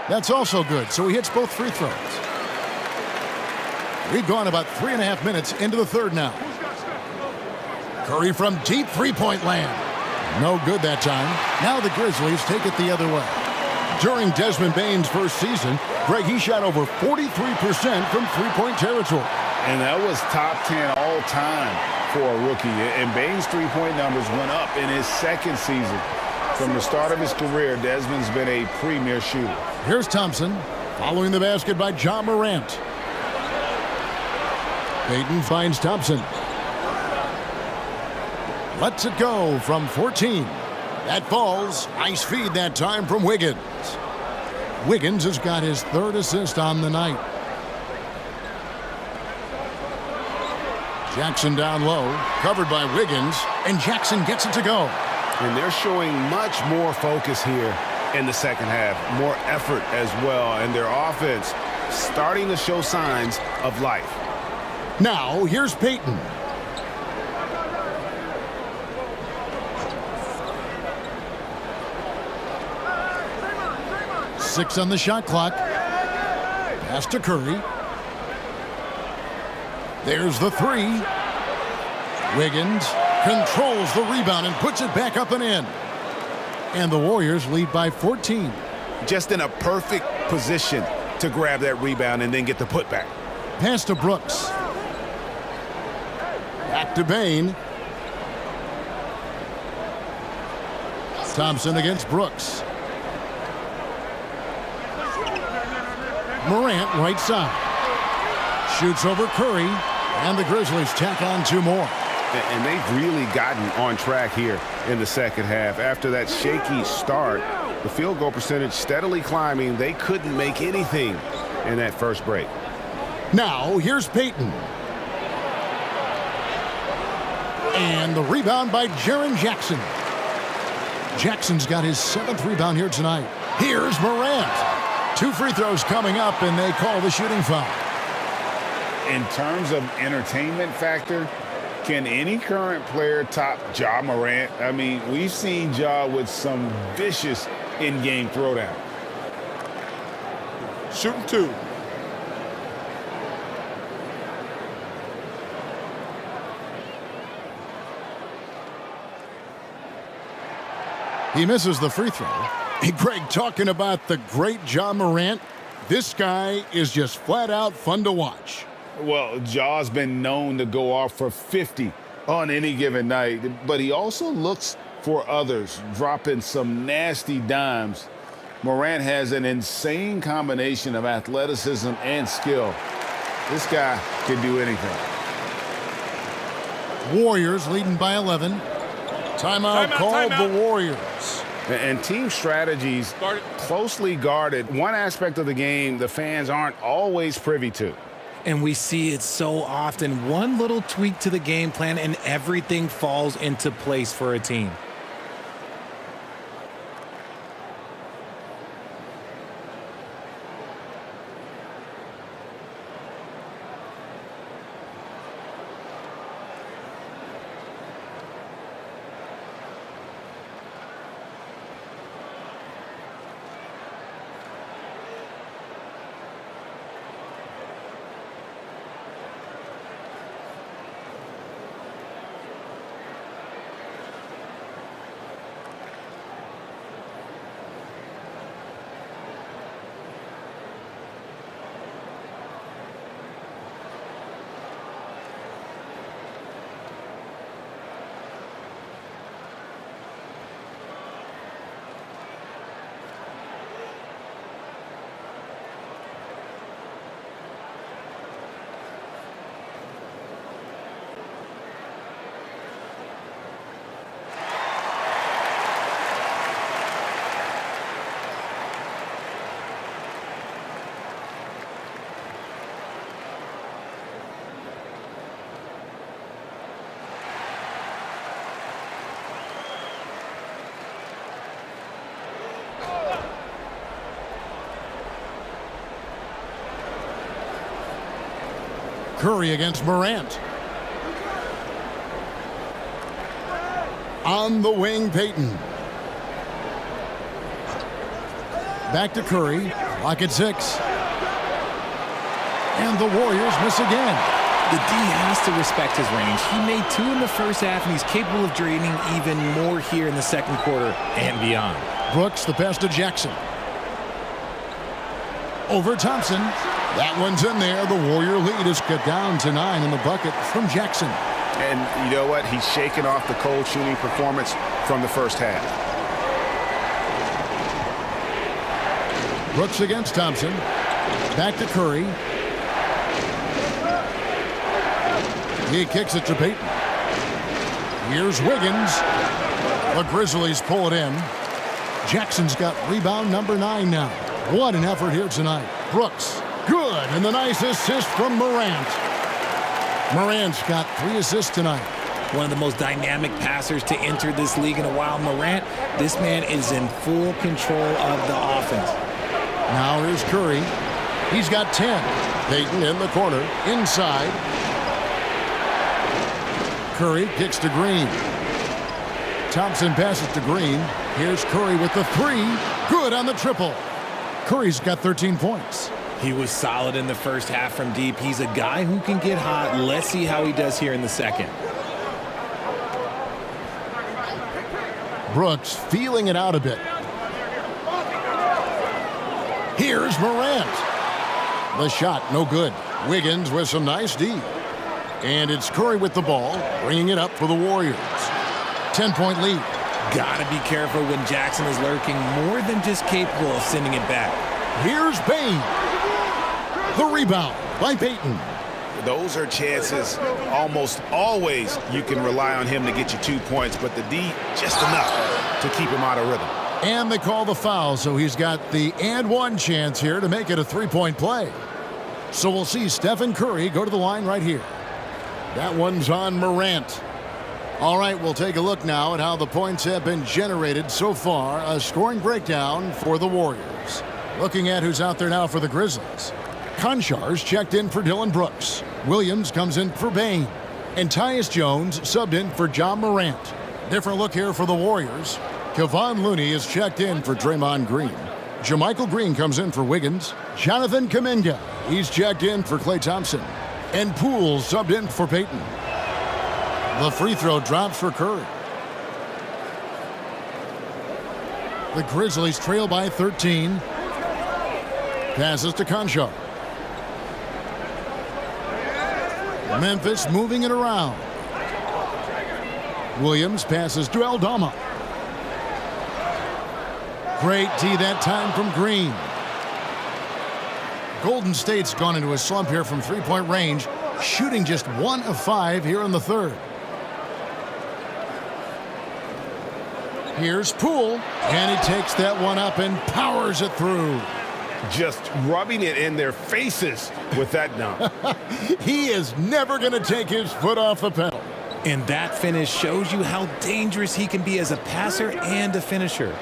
That's also good, so he hits both free throws. We've gone about 3.5 minutes into the third now. Curry from deep three-point land. No good that time. Now the Grizzlies take it the other way. During Desmond Bane's first season, Greg, he shot over 43% from three-point territory. And that was top 10 all time for a rookie. And Bane's three-point numbers went up in his second season. From the start of his career, Desmond's been a premier shooter. Here's Thompson, following the basket by Ja Morant. Payton finds Thompson. Lets it go from 14. That falls. Nice feed that time from Wiggins. Wiggins has got his 3rd assist on the night. Jackson down low, covered by Wiggins, and Jackson gets it to go. And they're showing much more focus here in the second half, more effort as well, and their offense starting to show signs of life. Now, here's Payton. Six on the shot clock. Pass to Curry. There's the 3. Wiggins controls the rebound and puts it back up and in. And the Warriors lead by 14. Just in a perfect position to grab that rebound and then get the putback. Pass to Brooks. Back to Bane. Thompson against Brooks. Morant right side. Shoots over Curry. And the Grizzlies tack on 2 more. And they've really gotten on track here in the second half. After that shaky start, the field goal percentage steadily climbing. They couldn't make anything in that first break. Now, here's Payton. And the rebound by Jaren Jackson. Jackson's got his 7th rebound here tonight. Here's Morant. 2 free throws coming up, and they call the shooting foul. In terms of entertainment factor, can any current player top Ja Morant? I mean, we've seen Ja with some vicious in-game throwdown. Shooting 2. He misses the free throw. Hey, Greg, talking about the great Ja Morant, this guy is just flat out fun to watch. Well, Ja's been known to go off for 50 on any given night, but he also looks for others, dropping some nasty dimes. Morant has an insane combination of athleticism and skill. This guy can do anything. Warriors leading by 11. Timeout called the Warriors. And team strategies closely guarded. One aspect of the game the fans aren't always privy to. And we see it so often. One little tweak to the game plan and everything falls into place for a team. Curry against Morant. On the wing, Payton. Back to Curry. Clock at 6. And the Warriors miss again. The D has to respect his range. He made 2 in the first half, and he's capable of draining even more here in the second quarter and beyond. Brooks, the pass to Jackson. Over Thompson. That one's in there. The Warrior lead is cut down to 9 in the bucket from Jackson. And you know what? He's shaking off the cold shooting performance from the first half. Brooks against Thompson. Back to Curry. He kicks it to Payton. Here's Wiggins. The Grizzlies pull it in. Jackson's got rebound number 9 now. What an effort here tonight. Brooks, good, and the nice assist from Morant. Morant's got 3 assists tonight. One of the most dynamic passers to enter this league in a while. Morant, this man is in full control of the offense. Now here's Curry. He's got 10. Payton in the corner, inside. Curry kicks to Green. Thompson passes to Green. Here's Curry with the 3. Good on the triple. Curry's got 13 points. He was solid in the first half from deep. He's a guy who can get hot. Let's see how he does here in the second. Brooks feeling it out a bit. Here's Morant. The shot, no good. Wiggins with some nice D. And it's Curry with the ball, bringing it up for the Warriors. 10-point lead. Gotta be careful when Jackson is lurking, more than just capable of sending it back. Here's Bain. The rebound by Payton. Those are chances almost always you can rely on him to get you 2 points, but the D just enough to keep him out of rhythm. And they call the foul, so he's got the and 1 chance here to make it a 3-point play. So we'll see Stephen Curry go to the line right here. That one's on Morant. All right, we'll take a look now at how the points have been generated so far. A scoring breakdown for the Warriors. Looking at who's out there now for the Grizzlies. Konchar's checked in for Dylan Brooks. Williams comes in for Bain. And Tyus Jones subbed in for John Morant. Different look here for the Warriors. Kevon Looney is checked in for Draymond Green. JaMychal Green comes in for Wiggins. Jonathan Kuminga, he's checked in for Klay Thompson. And Poole subbed in for Payton. The free throw drops for Curry. The Grizzlies trail by 13. Passes to Konchar. Memphis moving it around. Williams passes to Aldama. Great D that time from Green. Golden State's gone into a slump here from three-point range, shooting just 1 of 5 here in the third. Here's Poole, and he takes that one up and powers it through. Just rubbing it in their faces with that dunk. He is never going to take his foot off the pedal. And that finish shows you how dangerous he can be as a passer and a finisher.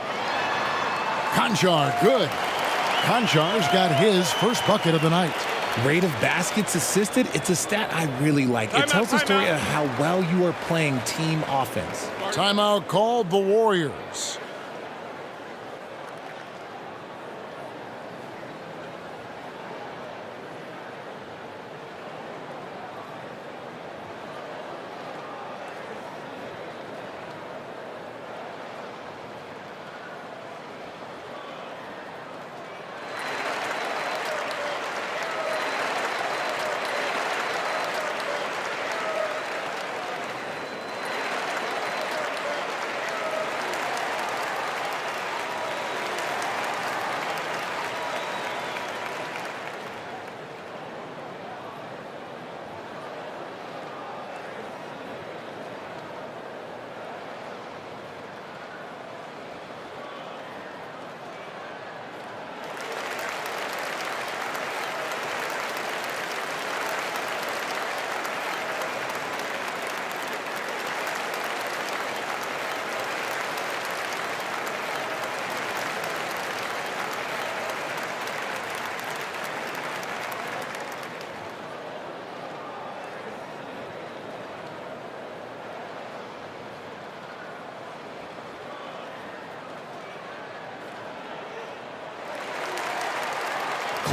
Konchar, good. Konchar's got his first bucket of the night. Rate of baskets assisted, it's a stat I really like. It tells the story of how well you are playing team offense. Timeout called the Warriors.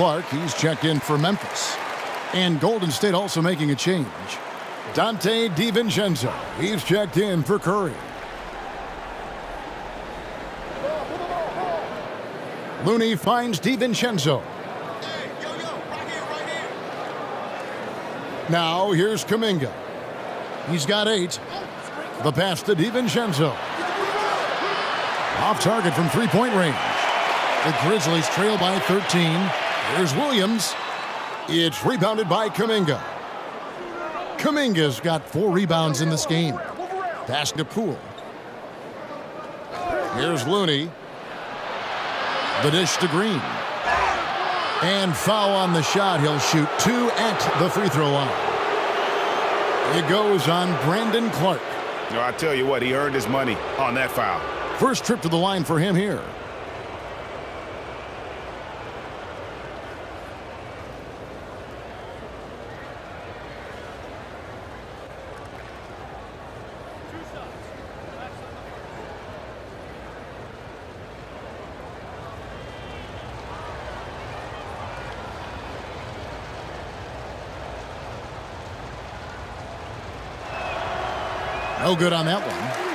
Clark, he's checked in for Memphis. And Golden State also making a change. Dante DiVincenzo, he's checked in for Curry. Looney finds DiVincenzo. Now here's Kuminga. He's got 8. The pass to DiVincenzo. Off target from three-point range. The Grizzlies trail by 13. Here's Williams. It's rebounded by Kuminga. Kuminga's got 4 rebounds in this game. Pass to Poole. Here's Looney. The dish to Green. And foul on the shot. He'll shoot 2 at the free throw line. It goes on Brandon Clark. I tell you what, he earned his money on that foul. First trip to the line for him here. No good on that one.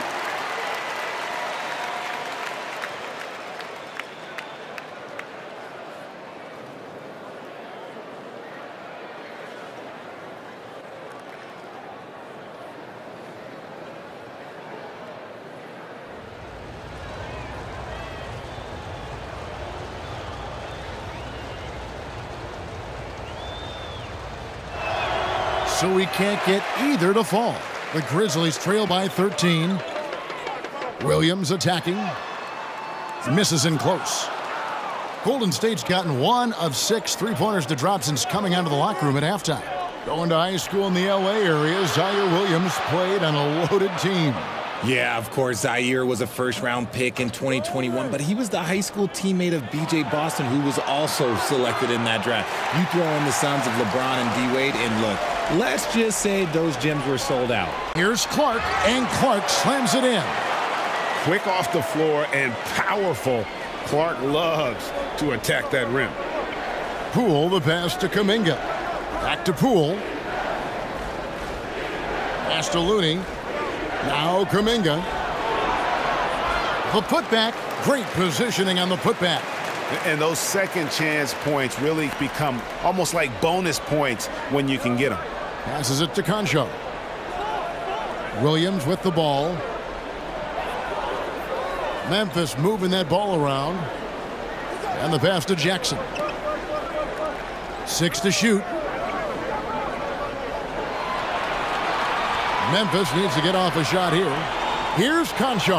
So we can't get either to fall. The Grizzlies trail by 13. Williams attacking. Misses in close. Golden State's gotten 1 of 6 three-pointers to drop since coming out of the locker room at halftime. Going to high school in the LA area, Zaire Williams played on a loaded team. Yeah, of course, Zaire was a first-round pick in 2021, but he was the high school teammate of B.J. Boston, who was also selected in that draft. You throw in the sons of LeBron and D-Wade, and look, let's just say those gyms were sold out. Here's Clark, and Clark slams it in. Quick off the floor and powerful. Clark loves to attack that rim. Poole, the pass to Kuminga. Back to Poole. Pass to Looney. Now Kuminga. The putback. Great positioning on the putback. And those second chance points really become almost like bonus points when you can get them. Passes it to Concho. Williams with the ball. Memphis moving that ball around. And the pass to Jackson. 6 to shoot. Memphis needs to get off a shot here. Here's Concho.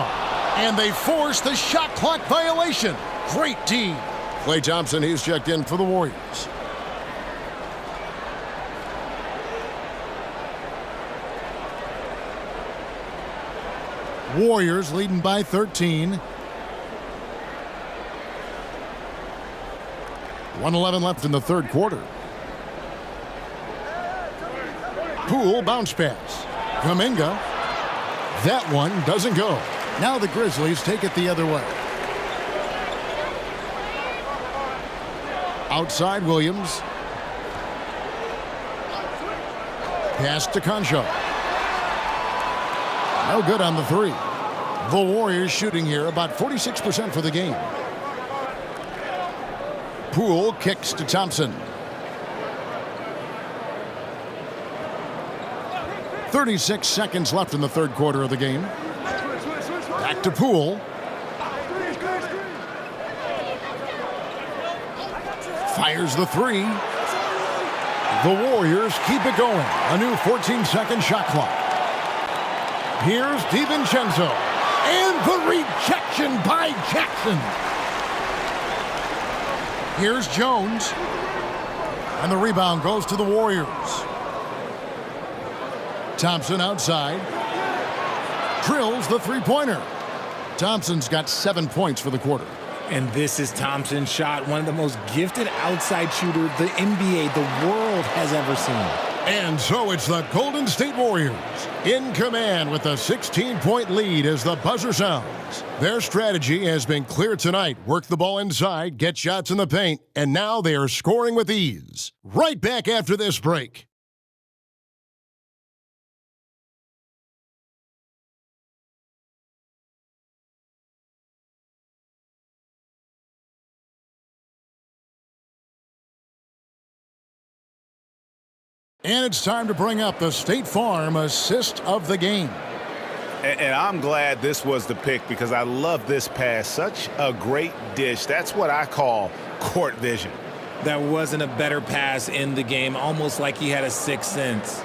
And they force the shot clock violation. Great D. Klay Thompson, he's checked in for the Warriors. Warriors leading by 13. 1:11 left in the third quarter. Poole bounce pass. Kuminga. That one doesn't go. Now the Grizzlies take it the other way. Outside Williams. Pass to Concho. No good on the 3. The Warriors shooting here about 46% for the game. Poole kicks to Thompson. 36 seconds left in the third quarter of the game. Back to Poole. Fires the 3. The Warriors keep it going. A new 14-second shot clock. Here's DiVincenzo. And the rejection by Jackson. Here's Jones. And the rebound goes to the Warriors. Thompson outside. Drills the three-pointer. Thompson's got 7 points for the quarter. And this is Thompson's shot, one of the most gifted outside shooters the NBA, the world has ever seen. And so it's the Golden State Warriors in command with a 16-point lead as the buzzer sounds. Their strategy has been clear tonight. Work the ball inside, get shots in the paint, and now they are scoring with ease. Right back after this break. And it's time to bring up the State Farm assist of the game. And I'm glad this was the pick because I love this pass. Such a great dish. That's what I call court vision. There wasn't a better pass in the game, almost like he had a sixth sense.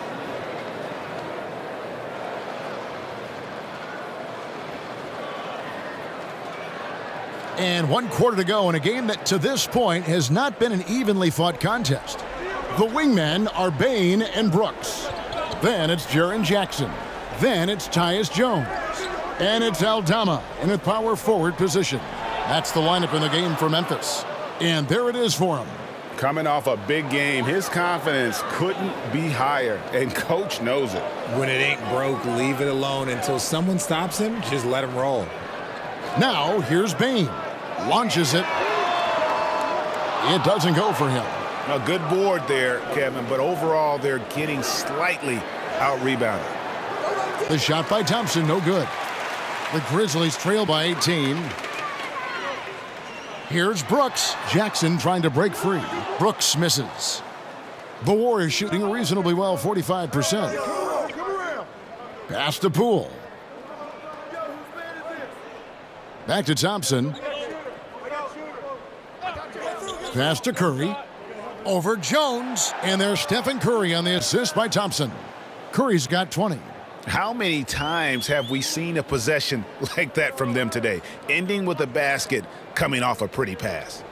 And 1 quarter to go in a game that to this point has not been an evenly fought contest. The wingmen are Bain and Brooks. Then it's Jaren Jackson. Then it's Tyus Jones. And it's Aldama in a power forward position. That's the lineup in the game for Memphis. And there it is for him. Coming off a big game, his confidence couldn't be higher, and coach knows it. When it ain't broke, leave it alone until someone stops him. Just let him roll. Now here's Bain. Launches it. It doesn't go for him. A good board there, Kevin, but overall they're getting slightly out-rebounded. The shot by Thompson, no good. The Grizzlies trail by 18. Here's Brooks. Jackson trying to break free. Brooks misses. The Warriors shooting reasonably well, 45%. Pass to Poole. Back to Thompson. Pass to Curry. Over Jones, and there's Stephen Curry on the assist by Thompson. Curry's got 20. How many times have we seen a possession like that from them today, ending with a basket coming off a pretty pass?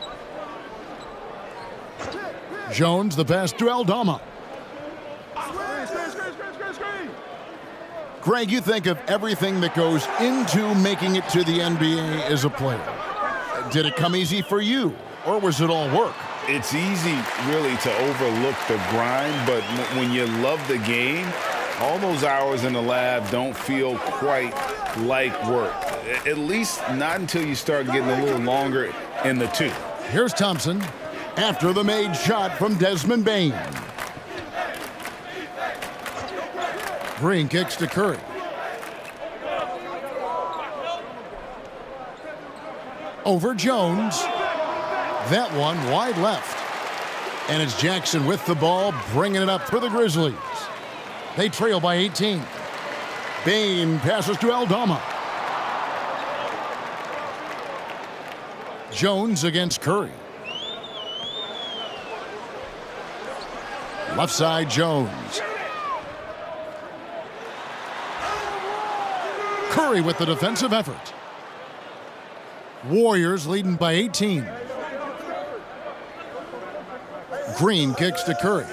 Jones, the pass to Aldama. Greg, you think of everything that goes into making it to the NBA as a player. Did it come easy for you, or was it all work? It's easy, really, to overlook the grind, but when you love the game, all those hours in the lab don't feel quite like work. At least not until you start getting a little longer in the tooth. Here's Thompson after the made shot from Desmond Bain. Green kicks to Curry. Over Jones. That one wide left. And it's Jackson with the ball, bringing it up for the Grizzlies. They trail by 18. Bain passes to Aldama. Jones against Curry. Left side, Jones. Curry with the defensive effort. Warriors leading by 18. Green kicks to Curry.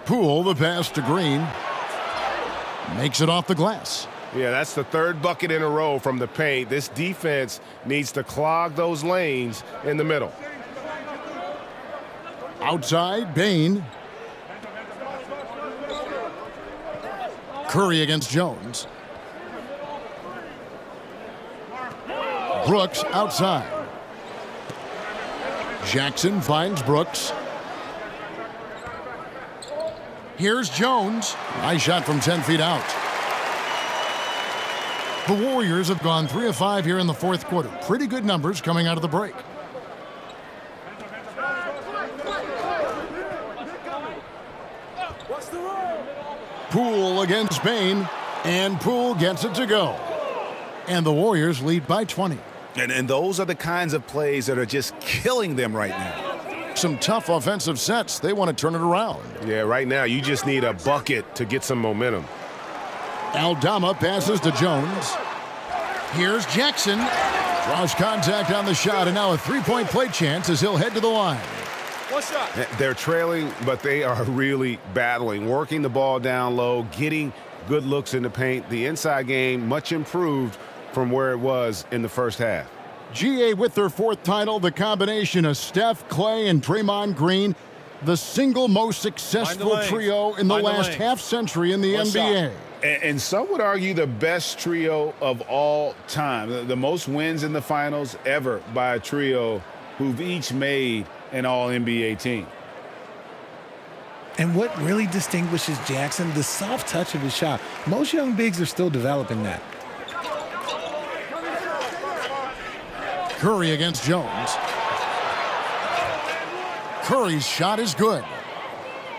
Poole, the pass to Green. Makes it off the glass. Yeah, that's the third bucket in a row from the paint. This defense needs to clog those lanes in the middle. Outside, Bain. Curry against Jones. Brooks outside. Jackson finds Brooks. Here's Jones. Nice shot from 10 feet out. The Warriors have gone 3 of 5 here in the fourth quarter. Pretty good numbers coming out of the break. Poole against Bain, and Poole gets it to go. And the Warriors lead by 20. And those are the kinds of plays that are just killing them right now. Some tough offensive sets. They want to turn it around. Yeah, right now you just need a bucket to get some momentum. Aldama passes to Jones. Here's Jackson. Draws contact on the shot, and now a three-point play chance as he'll head to the line. One shot. They're trailing, but they are really battling, working the ball down low, getting good looks in the paint. The inside game much improved from where it was in the first half. GA with their fourth title, the combination of Steph, Clay, and Draymond Green. The single most successful trio in the last half-century in the NBA. And some would argue the best trio of all time. The most wins in the finals ever by a trio who've each made an all-NBA team. And what really distinguishes Jackson, the soft touch of his shot. Most young bigs are still developing that. Curry against Jones. Curry's shot is good.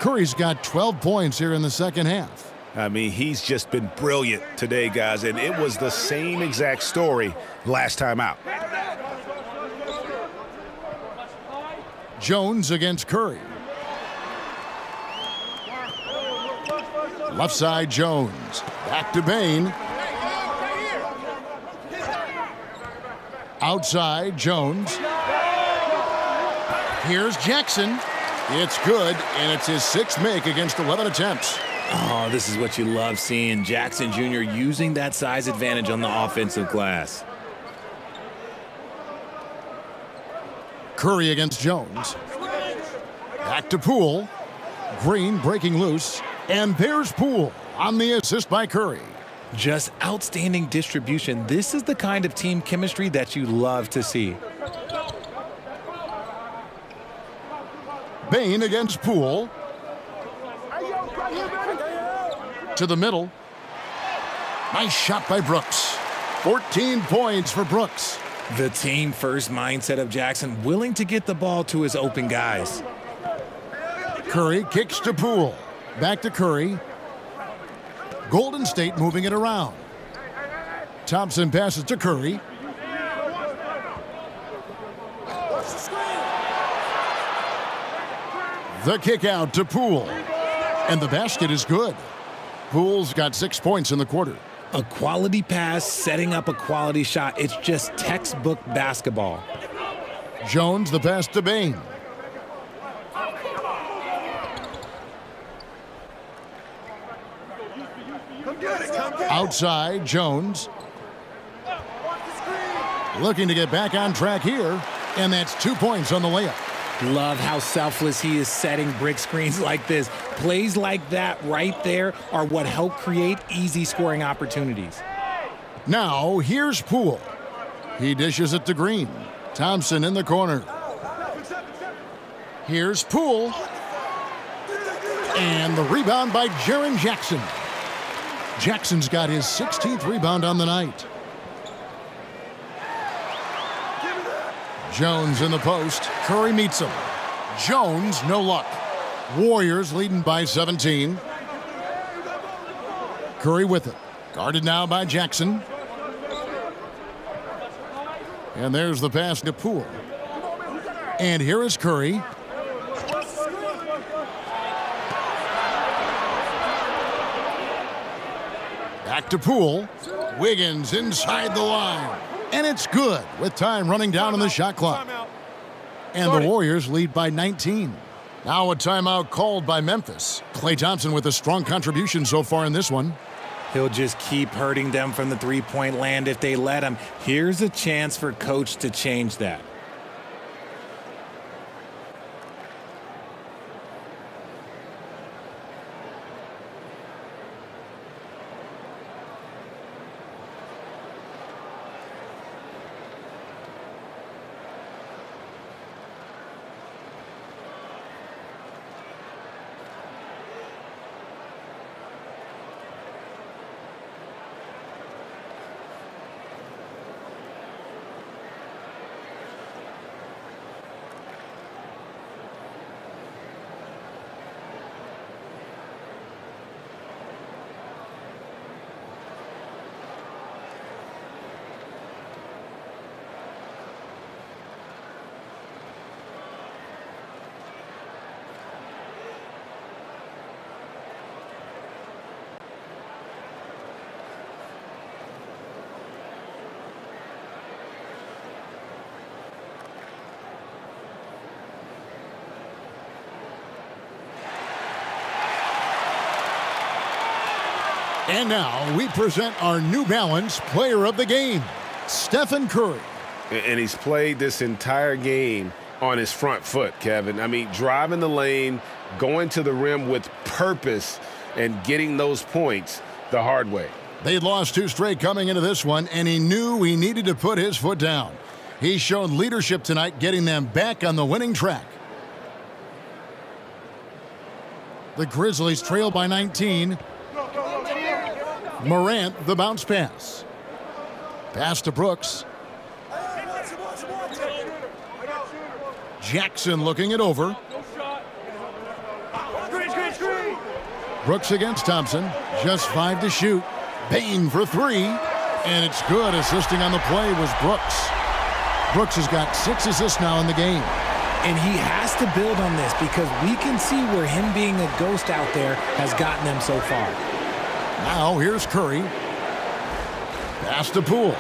Curry's got 12 points here in the second half. I mean, he's just been brilliant today, guys, and it was the same exact story last time out. Jones against Curry. Left side, Jones. Back to Bain. Outside, Jones. Here's Jackson. It's good, and it's his sixth make against 11 attempts. Oh, this is what you love seeing. Jackson Jr. using that size advantage on the offensive glass. Curry against Jones. Back to Poole. Green breaking loose. And there's Poole on the assist by Curry. Just outstanding distribution. This is the kind of team chemistry that you love to see. Bain against Poole. To the middle. Nice shot by Brooks. 14 points for Brooks. The team first mindset of Jackson, willing to get the ball to his open guys. Curry kicks to Poole. Back to Curry. Golden State moving it around. Thompson passes to Curry. The kick out to Poole. And the basket is good. Poole's got 6 points in the quarter. A quality pass, setting up a quality shot. It's just textbook basketball. Jones the pass to Bain. Outside, Jones. Looking to get back on track here. And that's 2 points on the layup. Love how selfless he is setting brick screens like this. Plays like that right there are what help create easy scoring opportunities. Now, here's Poole. He dishes it to Green. Thompson in the corner. Here's Poole. And the rebound by Jaren Jackson. Jackson's got his 16th rebound on the night. Jones in the post. Curry meets him. Jones, no luck. Warriors leading by 17. Curry with it. Guarded now by Jackson. And there's the pass to Poole. And here is Curry. Back to Poole. Wiggins inside the line. And it's good with time running down on the shot clock. And the Warriors lead by 19. Now a timeout called by Memphis. Klay Thompson with a strong contribution so far in this one. He'll just keep hurting them from the three-point land if they let him. Here's a chance for coach to change that. And now we present our New Balance Player of the Game, Stephen Curry. And he's played this entire game on his front foot, Kevin. I mean, driving the lane, going to the rim with purpose, and getting those points the hard way. They'd lost 2 straight coming into this one, and he knew he needed to put his foot down. He showed leadership tonight, getting them back on the winning track. The Grizzlies trail by 19. Morant, the bounce pass. Pass to Brooks. Jackson looking it over. Brooks against Thompson. Just 5 to shoot. Bain for 3. And it's good. Assisting on the play was Brooks. Brooks has got 6 assists now in the game. And he has to build on this because we can see where him being a ghost out there has gotten them so far. Now here's Curry. Pass to Poole.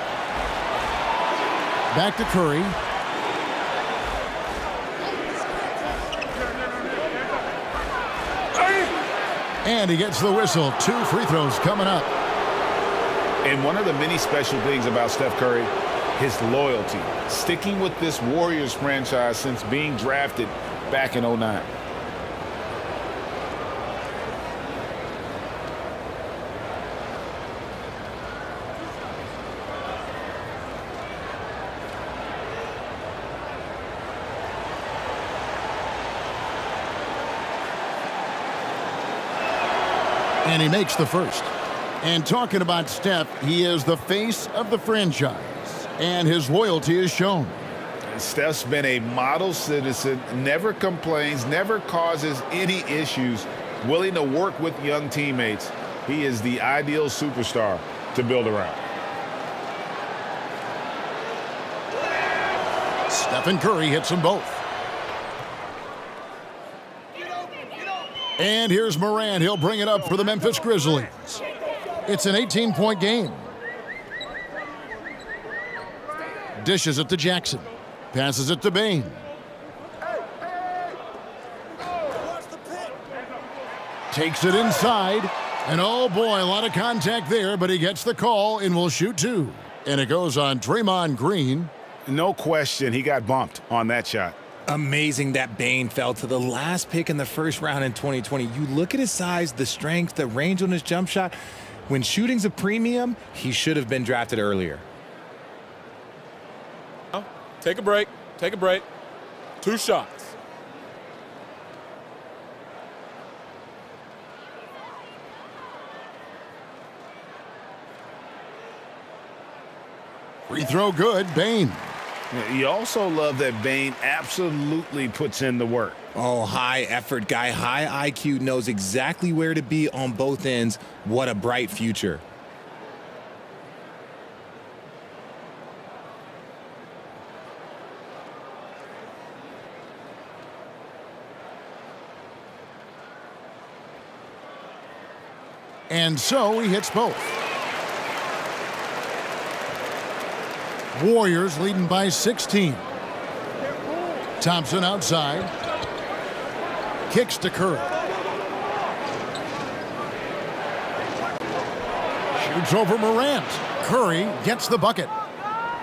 Back to Curry. And he gets the whistle. 2 free throws coming up. And one of the many special things about Steph Curry, his loyalty. Sticking with this Warriors franchise since being drafted back in 2009. And he makes the first. And talking about Steph, he is the face of the franchise. And his loyalty is shown. Steph's been a model citizen, never complains, never causes any issues, willing to work with young teammates. He is the ideal superstar to build around. Stephen Curry hits them both. And here's Morant. He'll bring it up for the Memphis Grizzlies. It's an 18-point game. Dishes it to Jackson. Passes it to Bain. Takes it inside. And oh boy, a lot of contact there, but he gets the call and will shoot 2. And it goes on Draymond Green. No question, he got bumped on that shot. Amazing that Bain fell to the last pick in the first round in 2020. You look at his size, the strength, the range on his jump shot. When shooting's a premium, he should have been drafted earlier. Take a break. Take a break. 2 shots. Free throw good, Bain. You also love that Bain absolutely puts in the work. Oh, high effort guy, high IQ, knows exactly where to be on both ends. What a bright future. And so he hits both. Warriors leading by 16. Thompson outside. Kicks to Curry. Shoots over Morant. Curry gets the bucket.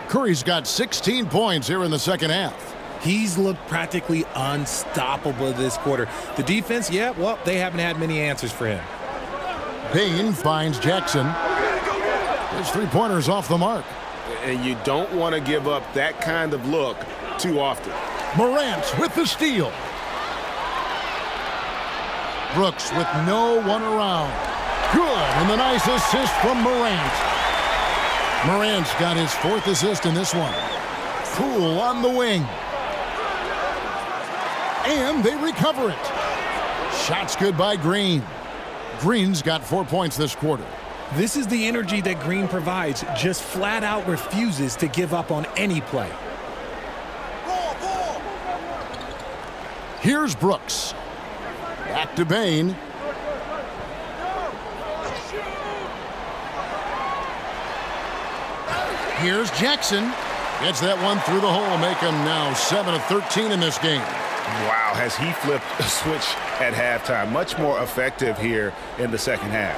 Curry's got 16 points here in the second half. He's looked practically unstoppable this quarter. The defense, yeah, well, they haven't had many answers for him. Bain finds Jackson. His three-pointer's off the mark. And you don't want to give up that kind of look too often. Morant with the steal. Brooks with no one around. Good, and the nice assist from Morant. Morant's got his 4th assist in this one. Poole on the wing. And they recover it. Shots good by Green. Green's got 4 points this quarter. This is the energy that Green provides, just flat out refuses to give up on any play. Here's Brooks. Back to Bain. Here's Jackson. Gets that one through the hole, make him now 7 of 13 in this game. Wow, has he flipped a switch at halftime. Much more effective here in the second half.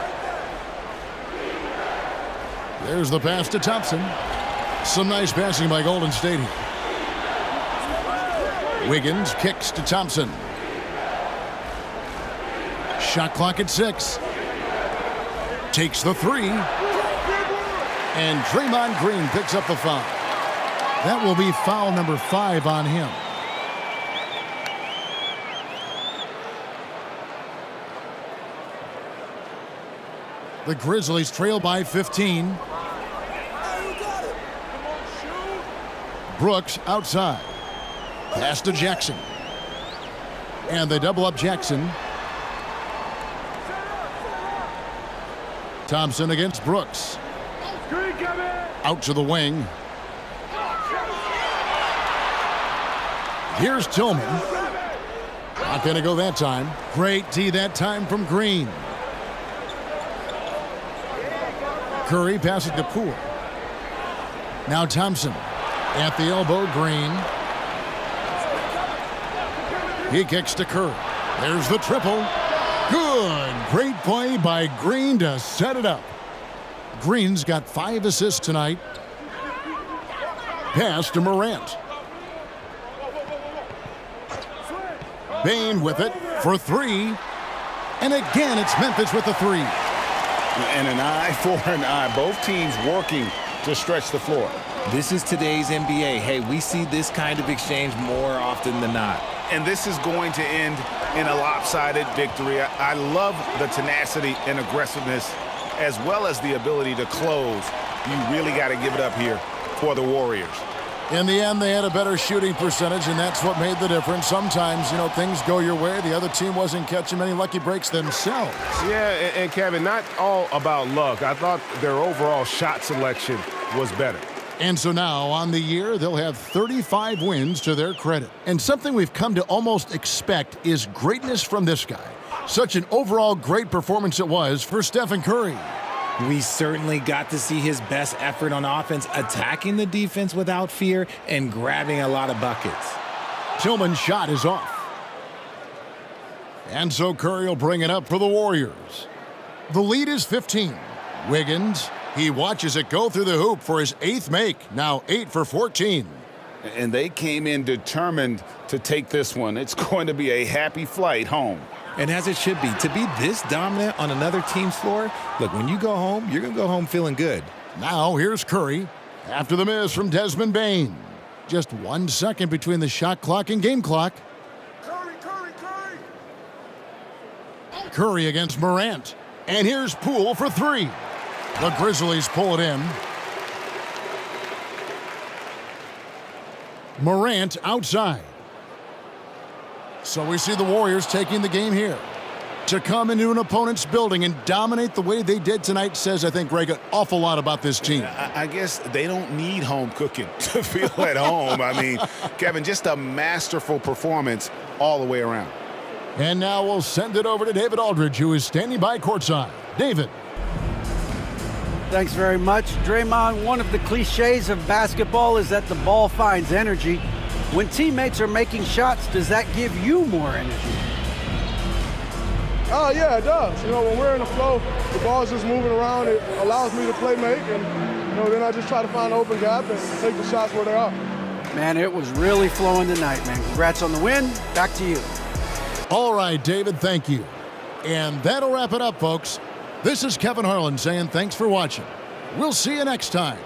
There's the pass to Thompson. Some nice passing by Golden State. Wiggins kicks to Thompson. Shot clock at 6. Takes the 3. And Draymond Green picks up the foul. That will be foul number 5 on him. The Grizzlies trail by 15. Brooks outside. Pass to Jackson. And they double up Jackson. Thompson against Brooks. Out to the wing. Here's Tillman. Not going to go that time. Great D that time from Green. Curry passing to Poole. Now Thompson. At the elbow, Green. He kicks to Curry. There's the triple. Good. Great play by Green to set it up. Green's got 5 assists tonight. Pass to Morant. Bane with it for 3. And again, it's Memphis with the 3. And an eye for an eye. Both teams working to stretch the floor. This is today's NBA. Hey, we see this kind of exchange more often than not. And this is going to end in a lopsided victory. I love the tenacity and aggressiveness as well as the ability to close. You really got to give it up here for the Warriors. In the end, they had a better shooting percentage, and that's what made the difference. Sometimes, things go your way. The other team wasn't catching many lucky breaks themselves. Yeah, and Kevin, not all about luck. I thought their overall shot selection was better. And so now, on the year, they'll have 35 wins to their credit. And something we've come to almost expect is greatness from this guy. Such an overall great performance it was for Stephen Curry. We certainly got to see his best effort on offense, attacking the defense without fear and grabbing a lot of buckets. Tillman's shot is off. And so Curry will bring it up for the Warriors. The lead is 15. Wiggins, he watches it go through the hoop for his 8th make, now 8 for 14. And they came in determined to take this one. It's going to be a happy flight home. And as it should be, to be this dominant on another team's floor, look, when you go home, you're going to go home feeling good. Now here's Curry after the miss from Desmond Bane. Just 1 second between the shot clock and game clock. Curry against Morant. And here's Poole for 3. The Grizzlies pull it in. Morant outside. So we see the Warriors taking the game here. To come into an opponent's building and dominate the way they did tonight says, I think, Greg, an awful lot about this team. I guess they don't need home cooking to feel at home. I mean, Kevin, just a masterful performance all the way around. And now we'll send it over to David Aldridge, who is standing by courtside. David. Thanks very much. Draymond, one of the cliches of basketball is that the ball finds energy. When teammates are making shots, does that give you more energy? Oh, yeah, it does. When we're in the flow, the ball's just moving around. It allows me to play make, and then I just try to find an open gap and take the shots where they are. Man, it was really flowing tonight, man. Congrats on the win. Back to you. All right, David, thank you. And that'll wrap it up, folks. This is Kevin Harlan saying thanks for watching. We'll see you next time.